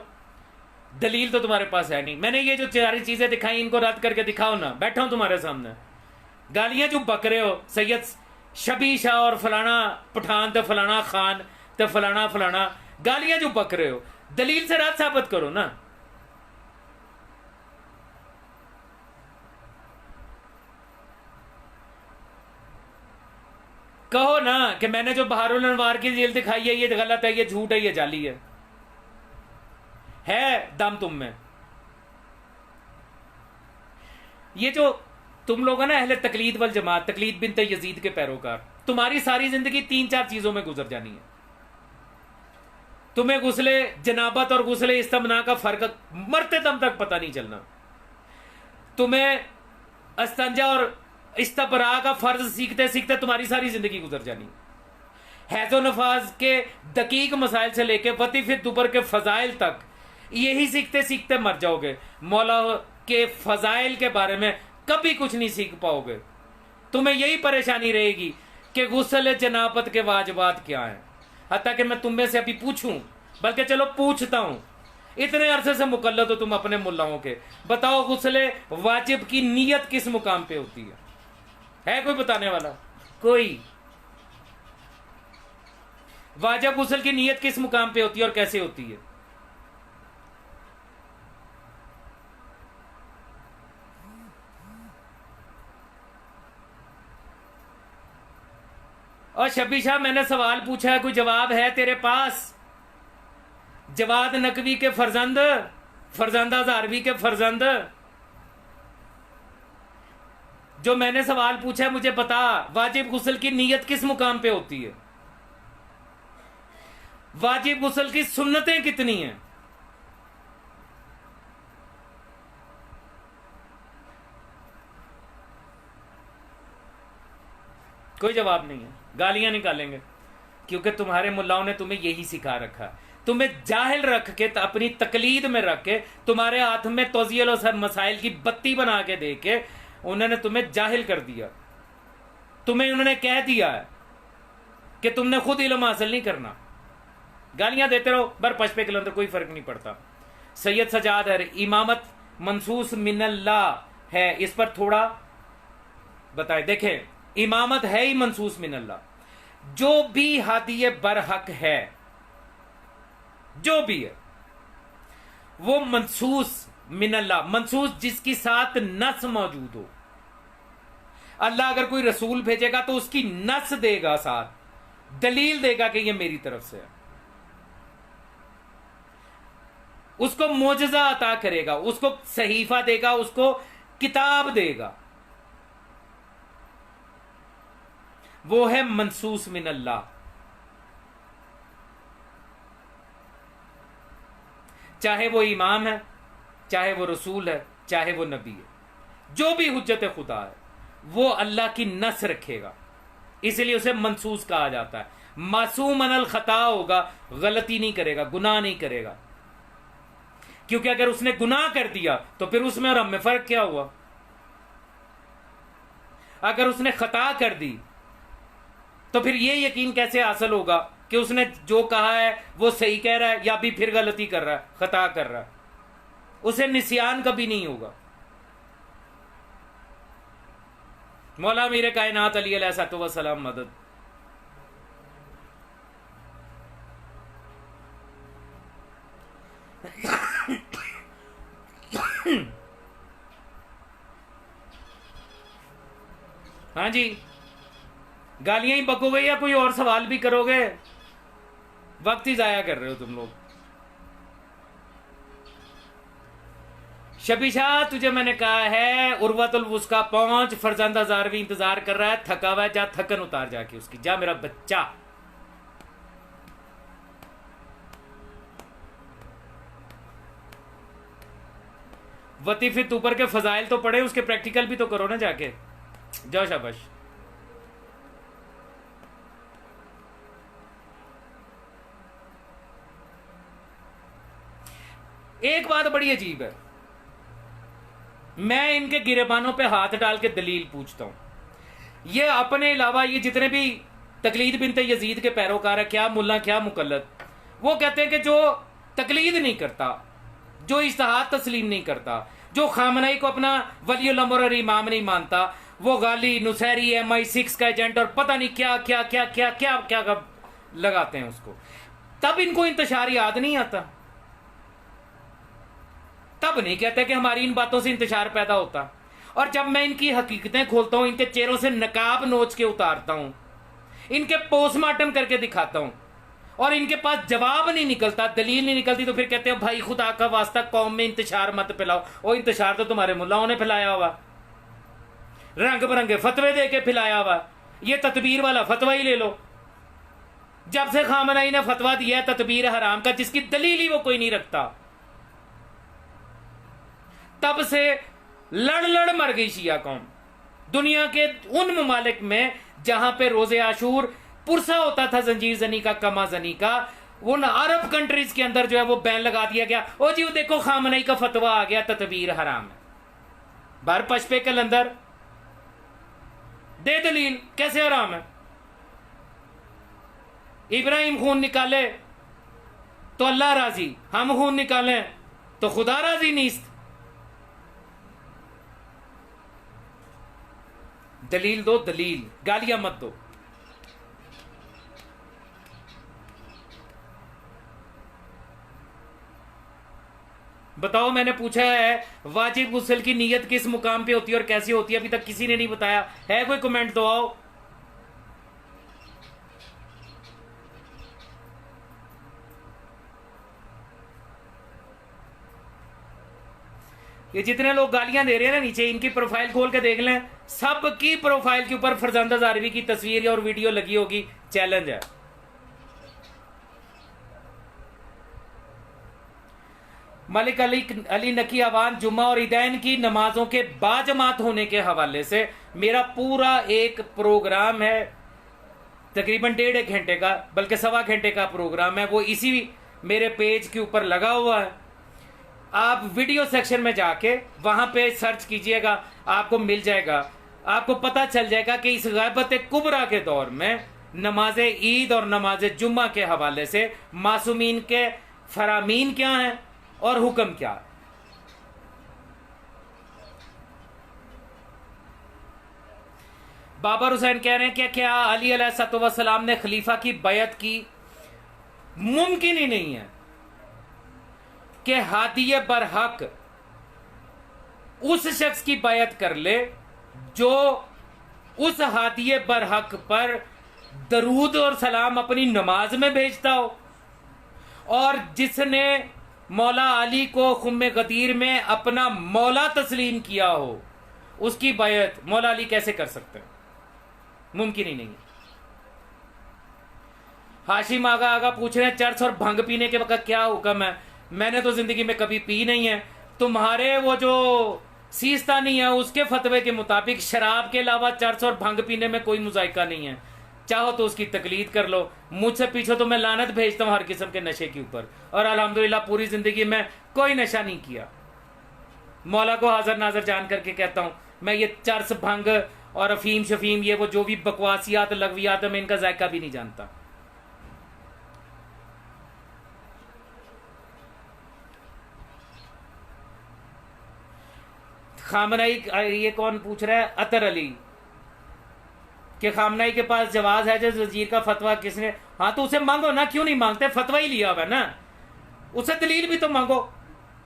Speaker 1: दलील तो तुम्हारे पास है नहीं। मैंने ये जो सारी चीजें दिखाई इनको रद्द करके दिखाओ ना, बैठा हूं तुम्हारे सामने। गालियां जो बक रहे हो, सैयद शबी शाह और फलाना पठान ते फलाना खान ते फलाना फलाना, गालियां जो बक रहे हो, दलील से रद्द साबित करो ना। कहो ना कि मैंने जो बहारुल अनवार की जेल दिखाई है ये गलत है, ये झूठ है, ये जाली है दम तुम में। ये जो तुम लोग है ना अहले तकलीद वल जमात, तकलीद बिनते यजीद के पैरोकार, तुम्हारी सारी जिंदगी 3-4 चीजों में गुजर जानी है। तुम्हें गुस्ले जनाबत और गुस्ले इस्तमना का फर्क मरते दम तक पता नहीं चलना। तुम्हें अस्तंजा और इस्तबरा का फर्ज सीखते सीखते तुम्हारी सारी जिंदगी गुजर जानी। हैजो नफाज के दकीक मसाइल से लेके वतीफ़े दुबर के फजाइल तक, यही सीखते सीखते मर जाओगे। मौला के फजाइल के बारे में कभी कुछ नहीं सीख पाओगे। तुम्हें यही परेशानी रहेगी कि गुस्ल जनाबत के वाजिबात क्या हैं। हत्ता कि मैं तुम में से अभी पूछूं, बल्कि चलो पूछता हूं, इतने अरसे से मुकल्लद हो तुम अपने मुल्लाओं के, बताओ गुस्ल वाजिब की नीयत किस मुकाम पे होती है कोई बताने वाला? कोई? वाजिब गुस्ल की नीयत किस मुकाम पे होती है और कैसे होती है? और शबी शाह, मैंने सवाल पूछा है, कोई जवाब है तेरे पास? जवाद नकवी के फरजंद, फरजंदा जारवी के फरजंद, जो मैंने सवाल पूछा है मुझे बता, वाजिब गुस्ल की नीयत किस मुकाम पे होती है? वाजिब गुस्ल की सुन्नतें कितनी हैं? कोई जवाब नहीं है। गालियां निकालेंगे क्योंकि तुम्हारे मुल्लाओं ने तुम्हें यही सिखा रखा, तुम्हें जाहिल रख के, अपनी तकलीद में रख के, तुम्हारे हाथ में तौजील और मसाइल की बत्ती बना के दे के उन्होंने तुम्हें जाहिल कर दिया। तुम्हें उन्होंने कह दिया है कि तुमने खुद इल्म हासिल नहीं करना। गालियां देते रहो बर पशपे के अंदर कोई फर्क नहीं पड़ता। सैयद सजाद है, इमामत मनसूस मिनल्लाह है, इस पर थोड़ा बताए। देखें, इमामत है ही मनसूस मिनल्लाह। जो भी हादी बरहक है, जो भी है वो मनसूस मिनल्लाह, मनसूस जिसकी साथ नस मौजूद हो। अल्लाह अगर कोई रसूल भेजेगा तो उसकी नस देगा, साथ दलील देगा कि ये मेरी तरफ से है। उसको मोजज़ा अता करेगा, उसको सहीफा देगा, उसको किताब देगा। वो है मनसूस मिनल्लाह। चाहे वो इमाम है, चाहे वो रसूल है, चाहे वो नबी है, जो भी हुज्जत खुदा है वो अल्लाह की नस रखेगा, इसलिए उसे मनसूस कहा जाता है। मासूम अनल खता होगा, गलती नहीं करेगा, गुनाह नहीं करेगा, क्योंकि अगर उसने गुनाह कर दिया तो फिर उसमें और हम में फर्क क्या हुआ? अगर उसने खता कर दी तो फिर ये यकीन कैसे हासिल होगा कि उसने जो कहा है वो सही कह रहा है या भी फिर गलती कर रहा है, खता कर रहा है? उसे निस्यान कभी नहीं होगा। मौला मीर कायनात अली अलैहिस्सलातु वस्सलाम मदद। हाँ जी, गालियां ही बकोगे या कोई और सवाल भी करोगे? वक्त ही जाया कर रहे हो तुम लोग। शबी शाह, तुझे मैंने कहा है उर्वतुल वुस्का पहुंच, फरजंदा जारवी इंतजार कर रहा है, थका हुआ है, जा थकन उतार जाके उसकी, जा मेरा बच्चा। वतीफे ऊपर के फजाइल तो पढ़े, उसके प्रैक्टिकल भी तो करो ना जाके। जाओ शाबाश। एक बात बड़ी अजीब है, मैं इनके गिरेबानों पे हाथ डाल के दलील पूछता हूं। ये अपने अलावा ये जितने भी तकलीद बिनते यजीद के पैरोकार है, क्या मुल्ला क्या मुकल्लद, वो कहते हैं कि जो तकलीद नहीं करता, जो इज्तिहाद तस्लीम नहीं करता, जो खामनई को अपना वलीउल अम्र और इमाम नहीं मानता, वो गाली नुसैरी MI6 का एजेंट और पता नहीं क्या क्या क्या क्या क्या क्या, क्या लगाते हैं उसको। तब इनको इंतशार याद नहीं आता, तब नहीं कहते कि हमारी इन बातों से इंतशार पैदा होता। और जब मैं इनकी हकीकतें खोलता हूं, इनके चेहरों से नकाब नोच के उतारता हूं, इनके पोस्टमार्टम करके दिखाता हूं और इनके पास जवाब नहीं निकलता, दलील नहीं निकलती, तो फिर कहते हैं भाई खुदा का वास्ता कौम में इंतशार मत फैलाओ। और इंतशार तो तुम्हारे मुल्लाओं ने फैलाया हुआ, रंग बिरंगे फतवे दे के फैलाया हुआ। ये तदबीर वाला फतवा ही ले लो। जब से खामनई ने फतवा दिया है तदबीर हराम का, जिसकी दलील ही वो कोई नहीं रखता, तब से लड़ लड़ मर गई शिया कौम। दुनिया के उन ममालिक में जहां पे रोजे आशूर पुरसा होता था जंजीर जनी का, कमा जनी का, उन अरब कंट्रीज के अंदर जो है वो बैन लगा दिया गया। ओ जी वो देखो खामनई का फतवा आ गया ततबीर हराम है। भर पशपे कलंदर दे दलील कैसे हराम है। इब्राहिम खून निकाले तो अल्लाह राजी, हम खून निकालें तो खुदा राजी नीस्त। दलील दो, दलील, गालियां मत दो। बताओ, मैंने पूछा है वाजिब गुस्ल की नीयत किस मुकाम पे होती है और कैसी होती है, अभी तक किसी ने नहीं बताया है। कोई कमेंट तो आओ। ये जितने लोग गालियां दे रहे हैं ना नीचे, इनकी प्रोफाइल खोल के देख लें, सबकी प्रोफाइल के ऊपर फरजंद हजारवी की तस्वीर और वीडियो लगी होगी। चैलेंज है। मलिक अली नकी अवान जुम्मा और ईदैन की नमाजों के बाजमात होने के हवाले से मेरा पूरा एक प्रोग्राम है, तकरीबन 1.5 घंटे का, बल्कि 1.25 घंटे का प्रोग्राम है। वो इसी मेरे पेज के ऊपर लगा हुआ है। आप वीडियो सेक्शन में जाके वहां पे सर्च कीजिएगा, आपको मिल जाएगा। आपको पता चल जाएगा कि इस गैबत कुबरा के दौर में नमाज ईद और नमाज जुम्मा के हवाले से मासूमीन के फरामीन क्या हैं और हुक्म क्या है। बाबर हुसैन कह रहे हैं कि क्या अली अलैहिस्सलाम ने खलीफा की बैत की? मुमकिन ही नहीं है कि हादिये बरहक उस शख्स की बैत कर ले जो उस हादिये बरहक पर दरूद और सलाम अपनी नमाज में भेजता हो, और जिसने मौला अली को खुम्मे गदीर में अपना मौला तस्लीम किया हो, उसकी बैत मौला अली कैसे कर सकते हैं? मुमकिन ही नहीं। हाशिम आगा पूछ रहे हैं चर्च और भंग पीने के वक्त क्या हुक्म है? मैंने तो जिंदगी में कभी पी नहीं है। तुम्हारे वो जो सीस्तानी है उसके फतवे के मुताबिक शराब के अलावा चर्च और भंग पीने में कोई मुजायका नहीं है। चाहो तो उसकी तकलीद कर लो। मुझसे पीछे तो मैं लानत भेजता हूं हर किस्म के नशे के ऊपर, और अल्हम्दुलिल्लाह पूरी जिंदगी में कोई नशा नहीं किया। मौला को हाजिर नाजर जान करके कहता हूं, मैं ये चर्च भंग और अफीम शफीम ये वो जो भी बकवासियात लगवियात है, मैं इनका जायका भी नहीं जानता। खामनाई, ये कौन पूछ रहा है? अतर अली कि खामनाई के पास जवाज है जो वजीर का फतवा किसने? हाँ तो उसे मांगो ना, क्यों नहीं मांगते? फतवा ही लिया हुआ है ना, उसे दलील भी तो मांगो।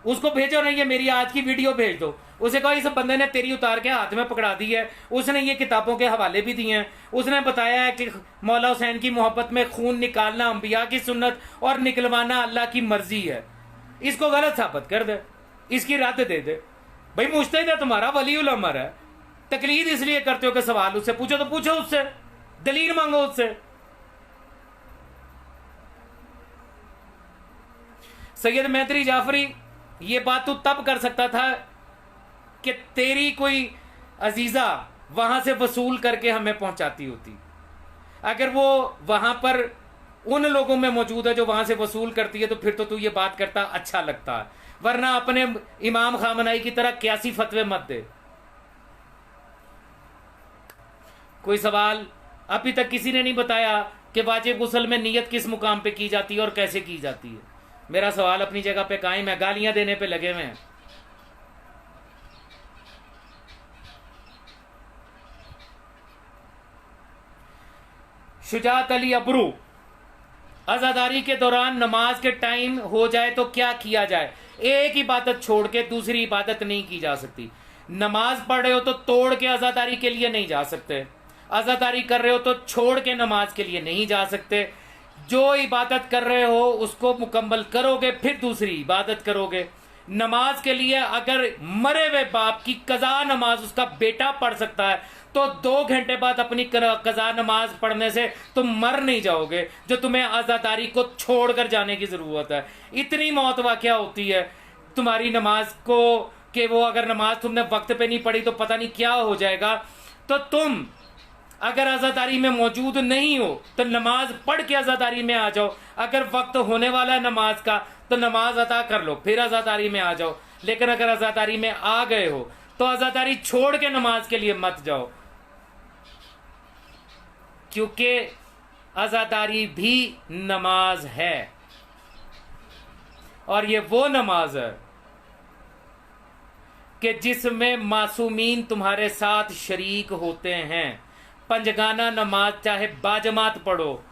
Speaker 1: उसको भेजो नहीं, ये मेरी आज की वीडियो भेज दो। उसे कहो इस बंदे ने तेरी उतार के हाथ में पकड़ा दी है, उसने ये किताबों के हवाले भी दिए हैं, उसने बताया है कि मौला हुसैन की मोहब्बत में खून निकालना अंबिया की सुन्नत और निकलवाना अल्लाह की मर्जी है। इसको गलत साबित कर दे, इसकी रद्द दे दे। भाई मुजतहिद है तुम्हारा, वली उल अमर है, तकलीद इसलिए करते हो कि सवाल उससे पूछो तो पूछो, उससे दलील मांगो उससे। सैयद मैत्री जाफरी, ये बात तू तब कर सकता था कि तेरी कोई अजीजा वहां से वसूल करके हमें पहुंचाती होती। अगर वो वहां पर उन लोगों में मौजूद है जो वहां से वसूल करती है तो फिर तो तू ये बात करता अच्छा लगता है, वरना अपने इमाम खामनाई की तरह क्यासी फतवे मत दे। कोई सवाल? अभी तक किसी ने नहीं बताया कि वाजिब गुस्ल में नियत किस मुकाम पे की जाती है और कैसे की जाती है। मेरा सवाल अपनी जगह पे कायम है, गालियां देने पे लगे हुए हैं। शुजात अली अबरू, आजादारी के दौरान नमाज के टाइम हो जाए तो क्या किया जाए? एक इबादत छोड़ के दूसरी इबादत नहीं की जा सकती। नमाज पढ़ रहे हो तो तोड़ के आजादारी के लिए नहीं जा सकते, आजादारी कर रहे हो तो छोड़ के नमाज के लिए नहीं जा सकते। जो इबादत कर रहे हो उसको मुकम्मल करोगे फिर दूसरी इबादत करोगे। नमाज के लिए अगर मरे हुए बाप की कज़ा नमाज उसका बेटा पढ़ सकता है तो 2 घंटे बाद अपनी कज़ा नमाज पढ़ने से तुम मर नहीं जाओगे, जो तुम्हें आज़ादारी को छोड़कर जाने की ज़रूरत है। इतनी मौत वाक़या होती है तुम्हारी नमाज को कि वो अगर नमाज तुमने वक्त पे नहीं पढ़ी तो पता नहीं क्या हो जाएगा। तो तुम अगर अज़ादारी में मौजूद नहीं हो तो नमाज पढ़ के अज़ादारी में आ जाओ। अगर वक्त होने वाला है नमाज का तो नमाज अदा कर लो, फिर अज़ादारी में आ जाओ। लेकिन अगर अज़ादारी में आ गए हो तो अज़ादारी छोड़ के नमाज के लिए मत जाओ, क्योंकि अज़ादारी भी नमाज है और ये वो नमाज है कि जिसमें मासूमीन तुम्हारे साथ शरीक होते हैं। पंजगाना नमाज चाहे बाजमात पढ़ो,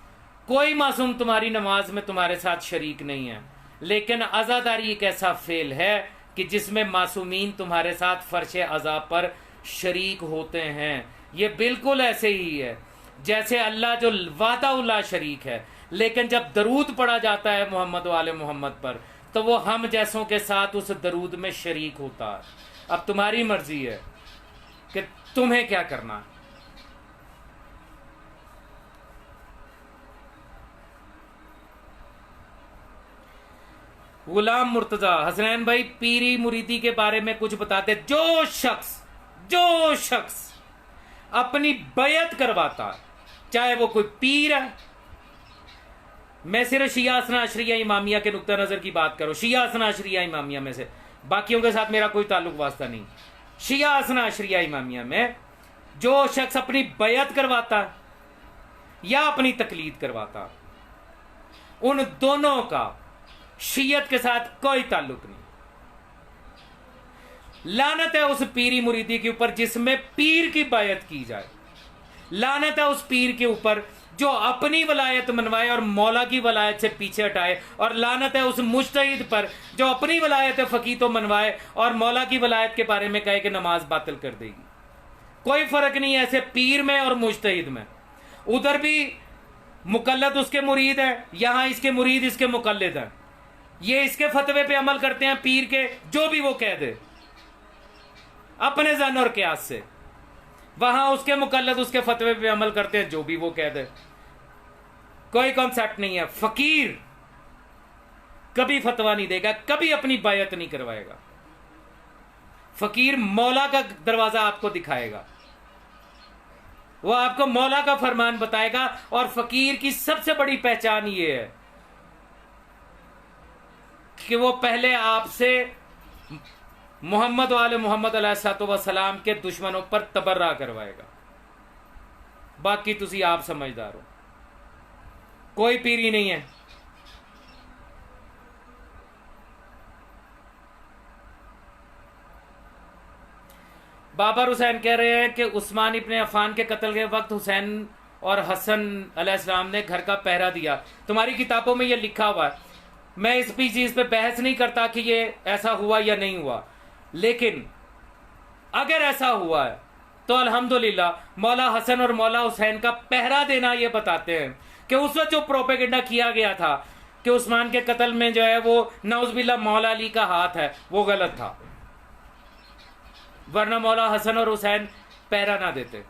Speaker 1: कोई मासूम तुम्हारी नमाज में तुम्हारे साथ शरीक नहीं है। लेकिन अज़ादारी एक ऐसा फेल है कि जिसमें मासूमीन तुम्हारे साथ फर्शे अज़ा पर शरीक होते हैं। ये बिल्कुल ऐसे ही है जैसे अल्लाह जो वादा उल्ला शरीक है, लेकिन जब दरूद पढ़ा जाता है मोहम्मद वाले मोहम्मद पर तो वो हम जैसों के साथ उस दरूद में शरीक होता है। अब तुम्हारी मर्जी है कि तुम्हें क्या करना है। गुलाम मुर्तजा हसनैन भाई, पीरी मुरीदी के बारे में कुछ बताते। जो शख्स अपनी बैयत करवाता है, चाहे वो कोई पीर है, मैं सिर्फ शिया असना अशरिया इमामिया के नुक्ता नजर की बात करूं, शिया असना अशरिया इमामिया में से, बाकियों के साथ मेरा कोई ताल्लुक वास्ता नहीं। शिया असना अशरिया इमामिया में जो शख्स अपनी बैयत करवाता है या अपनी तकलीद करवाता है, उन दोनों का शियत के साथ कोई ताल्लुक नहीं। लानत है उस पीरी मुरीदी के ऊपर जिसमें पीर की बैयत की जाए। लानत है उस पीर के ऊपर जो अपनी वलायत मनवाए और मौला की वलायत से पीछे हटाए। और लानत है उस मुज्तहिद पर जो अपनी वलायत फकीह तो मनवाए और मौला की वलायत के बारे में कहे कि नमाज बातिल कर देगी। कोई फर्क नहीं है ऐसे पीर में और मुज्तहिद में। उधर भी मुकल्लद उसके मुरीद है, यहां इसके मुरीद इसके मुकल्लद है। ये इसके फतवे पे अमल करते हैं पीर के, जो भी वो कह दे अपने ज़न और क़यास से। वहां उसके मुकल्लद उसके फतवे पे अमल करते हैं, जो भी वो कह दे। कोई कॉन्सेप्ट नहीं है। फकीर कभी फतवा नहीं देगा, कभी अपनी बायत नहीं करवाएगा। फकीर मौला का दरवाजा आपको दिखाएगा, वो आपको मौला का फरमान बताएगा। और फकीर की सबसे बड़ी पहचान ये है कि वो पहले आपसे मोहम्मद वाले मोहम्मद अलैहिस्सलाम के दुश्मनों पर तबर्रा करवाएगा। बाकी तुसी आप समझदार हो, कोई पीरी नहीं है। बाबर हुसैन कह रहे हैं कि उस्मान इब्ने अफ़ान के कत्ल के वक्त हुसैन और हसन अलैहिस्सलाम ने घर का पहरा दिया। तुम्हारी किताबों में यह लिखा हुआ है। मैं इस भी चीज पे बहस नहीं करता कि ये ऐसा हुआ या नहीं हुआ, लेकिन अगर ऐसा हुआ है तो अल्हम्दुलिल्लाह मौला हसन और मौला हुसैन का पहरा देना ये बताते हैं कि उस वक्त जो प्रोपेगेंडा किया गया था कि उस्मान के कत्ल में जो है वो नौज़बिल्लाह मौला अली का हाथ है, वो गलत था। वरना मौला हसन और हुसैन पहरा ना देते।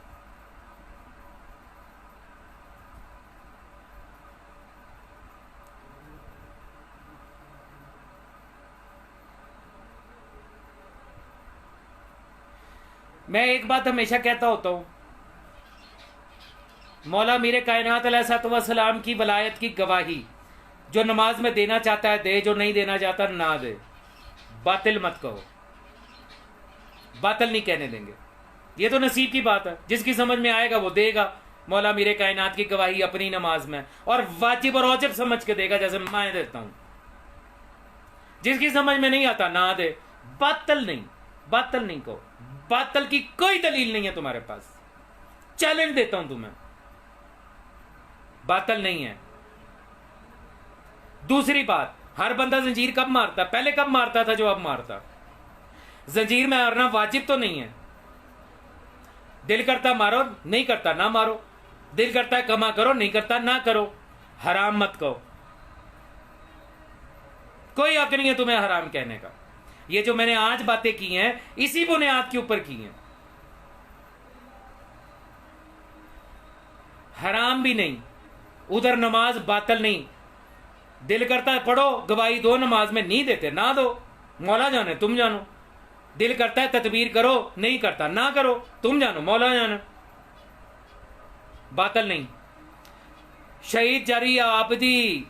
Speaker 1: मैं एक बात हमेशा कहता होता हूं, मौला मीरे कायनात अलैहिस्सलाम की वलायत की गवाही जो नमाज में देना चाहता है दे, जो नहीं देना चाहता ना दे। बातिल मत कहो, बातिल नहीं कहने देंगे। ये तो नसीब की बात है, जिसकी समझ में आएगा वो देगा। मौला मीरे कायनात की गवाही अपनी नमाज में और वाजिब और औजिब समझ के देगा, जैसे मैं देता हूं। जिसकी समझ में नहीं आता ना दे। बातिल नहीं कहो। बातिल की कोई दलील नहीं है तुम्हारे पास, चैलेंज देता हूं तुम्हें, बातिल नहीं है। दूसरी बात, हर बंदा जंजीर कब मारता? पहले कब मारता था जो अब मारता? जंजीर में मारना वाजिब तो नहीं है। दिल करता मारो, नहीं करता ना मारो। दिल करता है कमा करो, नहीं करता ना करो। हराम मत कहो, कोई हक नहीं है तुम्हें हराम कहने का। ये जो मैंने आज बातें की हैं इसी बुनियाद के ऊपर की हैं। हराम भी नहीं, उधर नमाज बातिल नहीं। दिल करता है पढ़ो, गवाही दो, नमाज में नहीं देते ना दो, मौला जाने तुम जानो। दिल करता है तदबीर करो, नहीं करता ना करो, तुम जानो मौला जाने। बातल नहीं। शहीद जरी आबदी,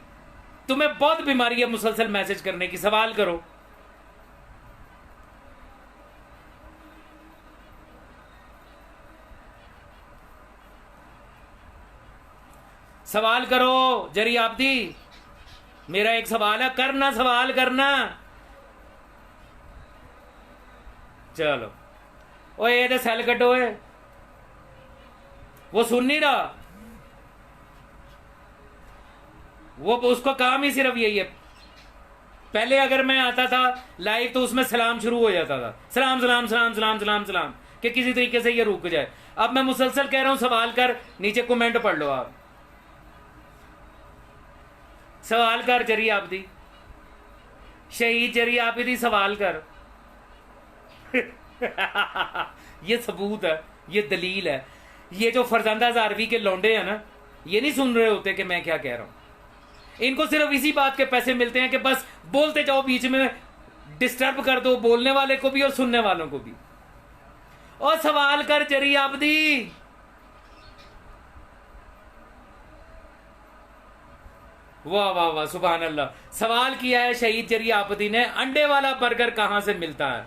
Speaker 1: तुम्हें बहुत बीमारी है मुसलसल मैसेज करने की, सवाल करो। सवाल करो जरी आबदी, मेरा एक सवाल है, करना सवाल करना। चलो ओए ये तो सेल कटो है, वो सुन नहीं रहा, वो उसको काम ही सिर्फ यही है। पहले अगर मैं आता था लाइव तो उसमें सलाम शुरू हो जाता था, सलाम सलाम सलाम सलाम सलाम सलाम, कि किसी तरीके से ये रुक जाए। अब मैं मुसलसल कह रहा हूं सवाल कर, नीचे कमेंट पढ़ लो आप, सवाल कर जरी आबदी, शहीद जरी आबदी सवाल कर। ये सबूत है, ये दलील है। ये जो फरजंदा हजारवी के लौंडे हैं ना, ये नहीं सुन रहे होते कि मैं क्या कह रहा हूं। इनको सिर्फ इसी बात के पैसे मिलते हैं कि बस बोलते जाओ, बीच में डिस्टर्ब कर दो बोलने वाले को भी और सुनने वालों को भी। और सवाल कर जरी आबदी, वाह वाह वाह, सुभान अल्लाह। सवाल किया है शहीद जरी आबदी ने, अंडे वाला बर्गर कहां से मिलता है।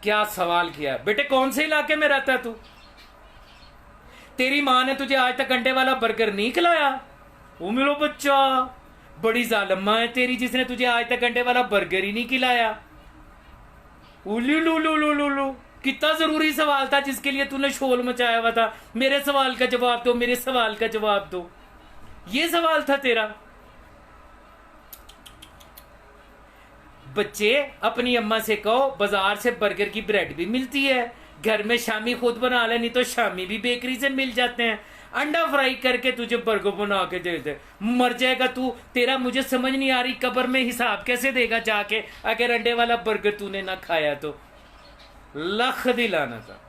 Speaker 1: क्या सवाल किया है बेटे, कौन से इलाके में रहता है तू? तेरी मां ने तुझे आज तक अंडे वाला बर्गर नहीं खिलाया? वो मिलो बच्चा, बड़ी जालिम मां है तेरी जिसने तुझे आज तक अंडे वाला बर्गर ही नहीं खिलाया। उलू लू लू लू लू लू, कितना जरूरी सवाल था जिसके लिए तूने शोर मचाया हुआ था। मेरे सवाल का जवाब दो, मेरे सवाल का जवाब दो, ये सवाल था तेरा। बच्चे अपनी अम्मा से कहो बाजार से बर्गर की ब्रेड भी मिलती है, घर में शामी खुद बना ले, नहीं तो शामी भी बेकरी से मिल जाते हैं। अंडा फ्राई करके तुझे बर्गर बना के दे दे, मर जाएगा तू। तेरा मुझे समझ नहीं आ रही, कब्र में हिसाब कैसे देगा जाके अगर अंडे वाला बर्गर तूने ना खाया तो। लख दिलाना था।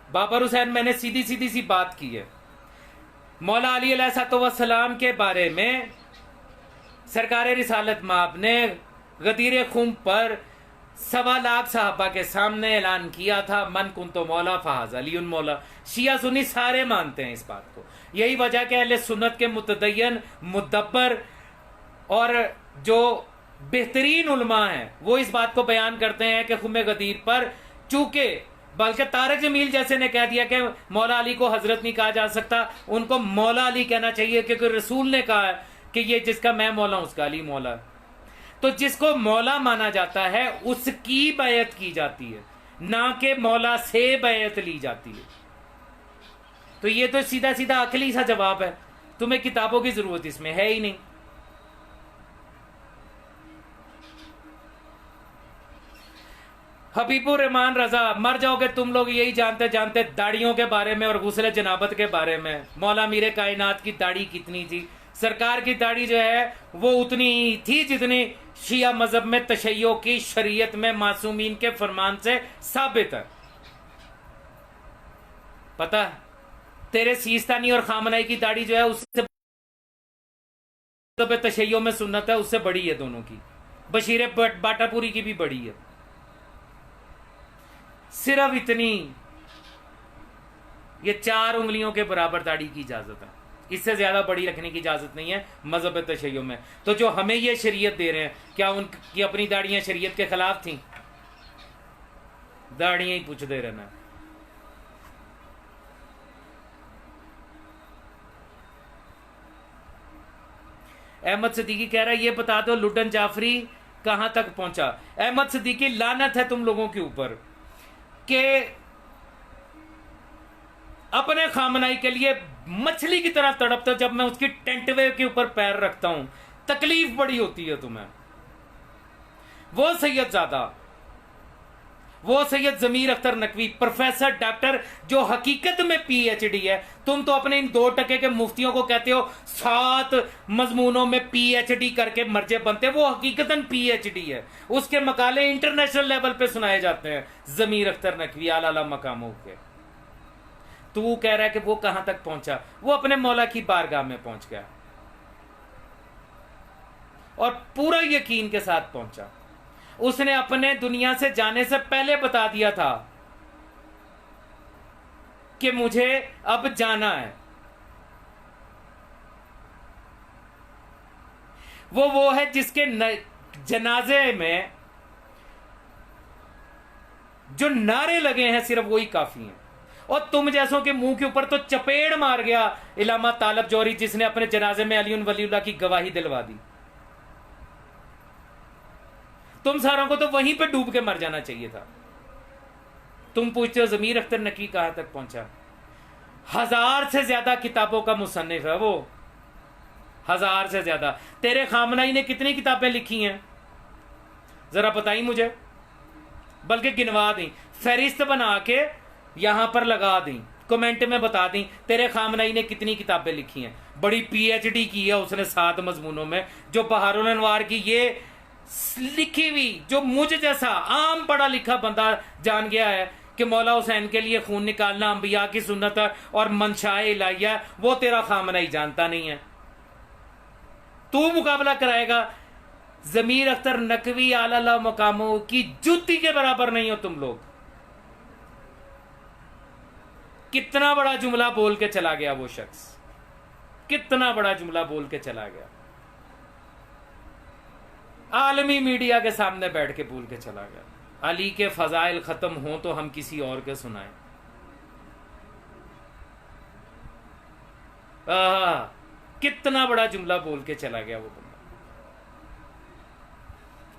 Speaker 1: बाबर हुसैन, मैंने सीधी सीधी सी बात की है। मौला अली अलैहिस्सलाम के बारे में सरकार रिसालत माब ने गदीर खुम पर 1.25 लाख साहबा के सामने ऐलान किया था, मन कुन तो मौला फहाज अली मौला। शिया सुन्नी सारे मानते हैं इस बात को। यही वजह के अहले सुन्नत के मुतदय्यन, मुदब्बर और जो बेहतरीन उलमा हैं वो इस बात को बयान करते हैं कि खुम गदीर पर, चूंकि बल्कि तारक जमील जैसे ने कह दिया कि मौला अली को हजरत नहीं कहा जा सकता, उनको मौला अली कहना चाहिए, क्योंकि रसूल ने कहा है कि ये जिसका मैं मौला हूं उसका अली मौला। तो जिसको मौला माना जाता है उसकी बैयत की जाती है, ना कि मौला से बैयत ली जाती है। तो ये तो सीधा सीधा अकली सा जवाब है, तुम्हें किताबों की जरूरत इसमें है ही नहीं। हबीबुर रहमान रजा, मर जाओगे तुम लोग यही जानते जानते दाढ़ियों के बारे में और गुस्ल जनाबत के बारे में। मौला मीरे कायनात की दाढ़ी कितनी थी? सरकार की दाढ़ी जो है वो उतनी ही थी जितनी शिया मजहब में तशय्यो की शरीयत में मासूमीन के फरमान से साबित है। पता है तेरे सीस्तानी और खामनाई की दाढ़ी जो है उससे तशय्यो में सुन्नत है, उससे बड़ी है दोनों की। बशीर बाटापुरी की भी बड़ी है। सिर्फ इतनी, ये 4 उंगलियों के बराबर दाढ़ी की इजाजत है, इससे ज्यादा बड़ी रखने की इजाजत नहीं है मजहब तशय्यो में। तो जो हमें ये शरीयत दे रहे हैं, क्या उनकी अपनी दाढ़ियां शरीयत के खिलाफ थी? दाढ़ियां ही पूछते रहना। अहमद सिद्दीकी कह रहा है ये बता दो लुटन जाफरी कहां तक पहुंचा। अहमद सिद्दीकी, लानत है तुम लोगों के ऊपर कि अपने खामनाई के लिए मछली की तरह तड़पते हो। जब मैं उसकी टेंटवे के ऊपर पैर रखता हूं तकलीफ बड़ी होती है तुम्हें। वो सैयद ज़ादा, वो सैयद जमीर अख्तर नकवी, प्रोफेसर डॉक्टर जो हकीकत में पीएचडी है। तुम तो अपने इन 2% के मुफ्तियों को कहते हो 7 मजमूनों में पीएचडी करके मर्जे बनते, वो हकीकतन पीएचडी है। उसके मकाले इंटरनेशनल लेवल पे सुनाए जाते हैं जमीर अख्तर नकवी आला मकामों के। तू कह रहा है कि वो कहां तक पहुंचा? वो अपने मौला की बारगाह में पहुंच गया। और पूरा यकीन के साथ पहुंचा। उसने अपने दुनिया से जाने से पहले बता दिया था कि मुझे अब जाना है। वो है जिसके जनाजे में जो नारे लगे हैं सिर्फ वही काफी हैं। और तुम जैसों के मुंह के ऊपर तो चपेड़ मार गया इलामा तालब जौहरी, जिसने अपने जनाजे में अली वलीउल्लाह की गवाही दिलवा दी। तुम सारों को तो वहीं पे डूब के मर जाना चाहिए था। तुम पूछते हो ज़मीर अख्तर नकवी कहां तक पहुंचा? 1000 से ज्यादा किताबों का मुसन्निफ है वो, 1000 से ज्यादा। तेरे खामनाई ने कितनी किताबें लिखी हैं जरा बताई मुझे, बल्कि गिनवा दी, फहरिस्त बना के यहां पर लगा दी, कमेंट में बता दी तेरे खामनाई ने कितनी किताबें लिखी हैं। बड़ी पीएचडी की है उसने 7 मजमूनों में, जो बहारुल अनवार की ये लिखी हुई, जो मुझ जैसा आम पढ़ा लिखा बंदा जान गया है कि मौला हुसैन के लिए खून निकालना अंबिया की सुन्नत है और मनशाए इलाहिया, वो तेरा खामनाई जानता नहीं है। तू मुकाबला कराएगा ज़मीर अख्तर नकवी आला मकामों की जुत्ती के बराबर नहीं हो तुम लोग। कितना बड़ा जुमला बोल के चला गया वो शख्स, कितना बड़ा जुमला बोल के चला गया, आलमी मीडिया के सामने बैठ के बोल के चला गया। अली के फजाइल खत्म हो तो हम किसी और के सुनाएं। कितना बड़ा जुमला बोल के चला गया वो बंदा,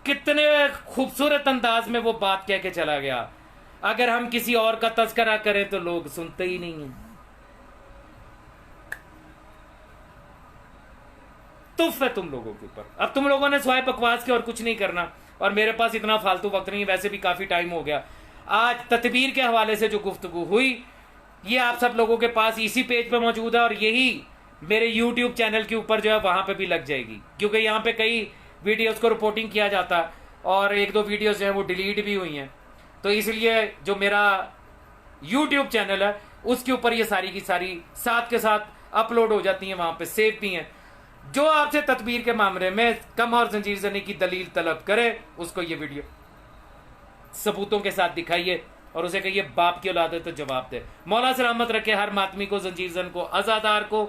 Speaker 1: कितने खूबसूरत अंदाज में वो बात कह के चला गया। अगर हम किसी और का तज़किरा करें तो लोग सुनते ही नहीं हैं। तुफ है तुम लोगों के ऊपर। अब तुम लोगों ने स्वाय बकवास के और कुछ नहीं करना, और मेरे पास इतना फालतू वक्त नहीं है, वैसे भी काफी टाइम हो गया। आज तदबीर के हवाले से जो गुफ्तगू हुई ये आप सब लोगों के पास इसी पेज पे मौजूद है, और यही मेरे YouTube चैनल के ऊपर जो है वहां पे भी लग जाएगी, क्योंकि यहाँ पे कई वीडियोस को रिपोर्टिंग किया जाता और 1-2 वीडियोस जो है वो डिलीट भी हुई हैं। तो इसलिए जो मेरा YouTube चैनल है उसके ऊपर ये सारी की सारी साथ के साथ अपलोड हो जाती हैं, वहां पे सेव भी हैं। जो आपसे तदबीर के मामले में कम और जंजीर जनी की दलील तलब करे उसको ये वीडियो सबूतों के साथ दिखाइए और उसे कहिए बाप की औलाद है तो जवाब दे। मौला सलामत रखे हर मातमी को, जंजीर जन को, अजादार को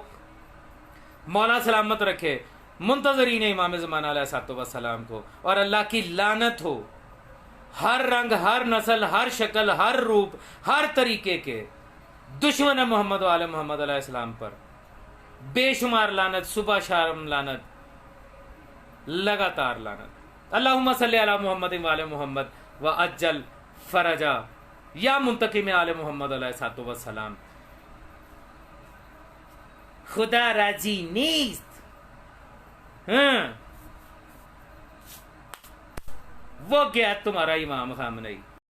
Speaker 1: मौला सलामत रखे, मुंतजरीन इमाम ज़माना अलैहिस्सलाम को, और अल्लाह की लानत हो हर रंग, हर नस्ल, हर शक्ल, हर रूप, हर तरीके के दुश्मन मोहम्मद वाले मोहम्मद अलैहिस्सलाम पर बेशुमार लानत, सुबह शाम लानत, लगातार लानत। अल्लाहुम्मा सल्ली अला मुहम्मद वाले मोहम्मद व अज्जल फरजा या मुंतकिम आले मोहम्मद अलैहिस्सलाम। खुदा राजी नीस्त। वो क्या तुम्हारा इमाम खामनई।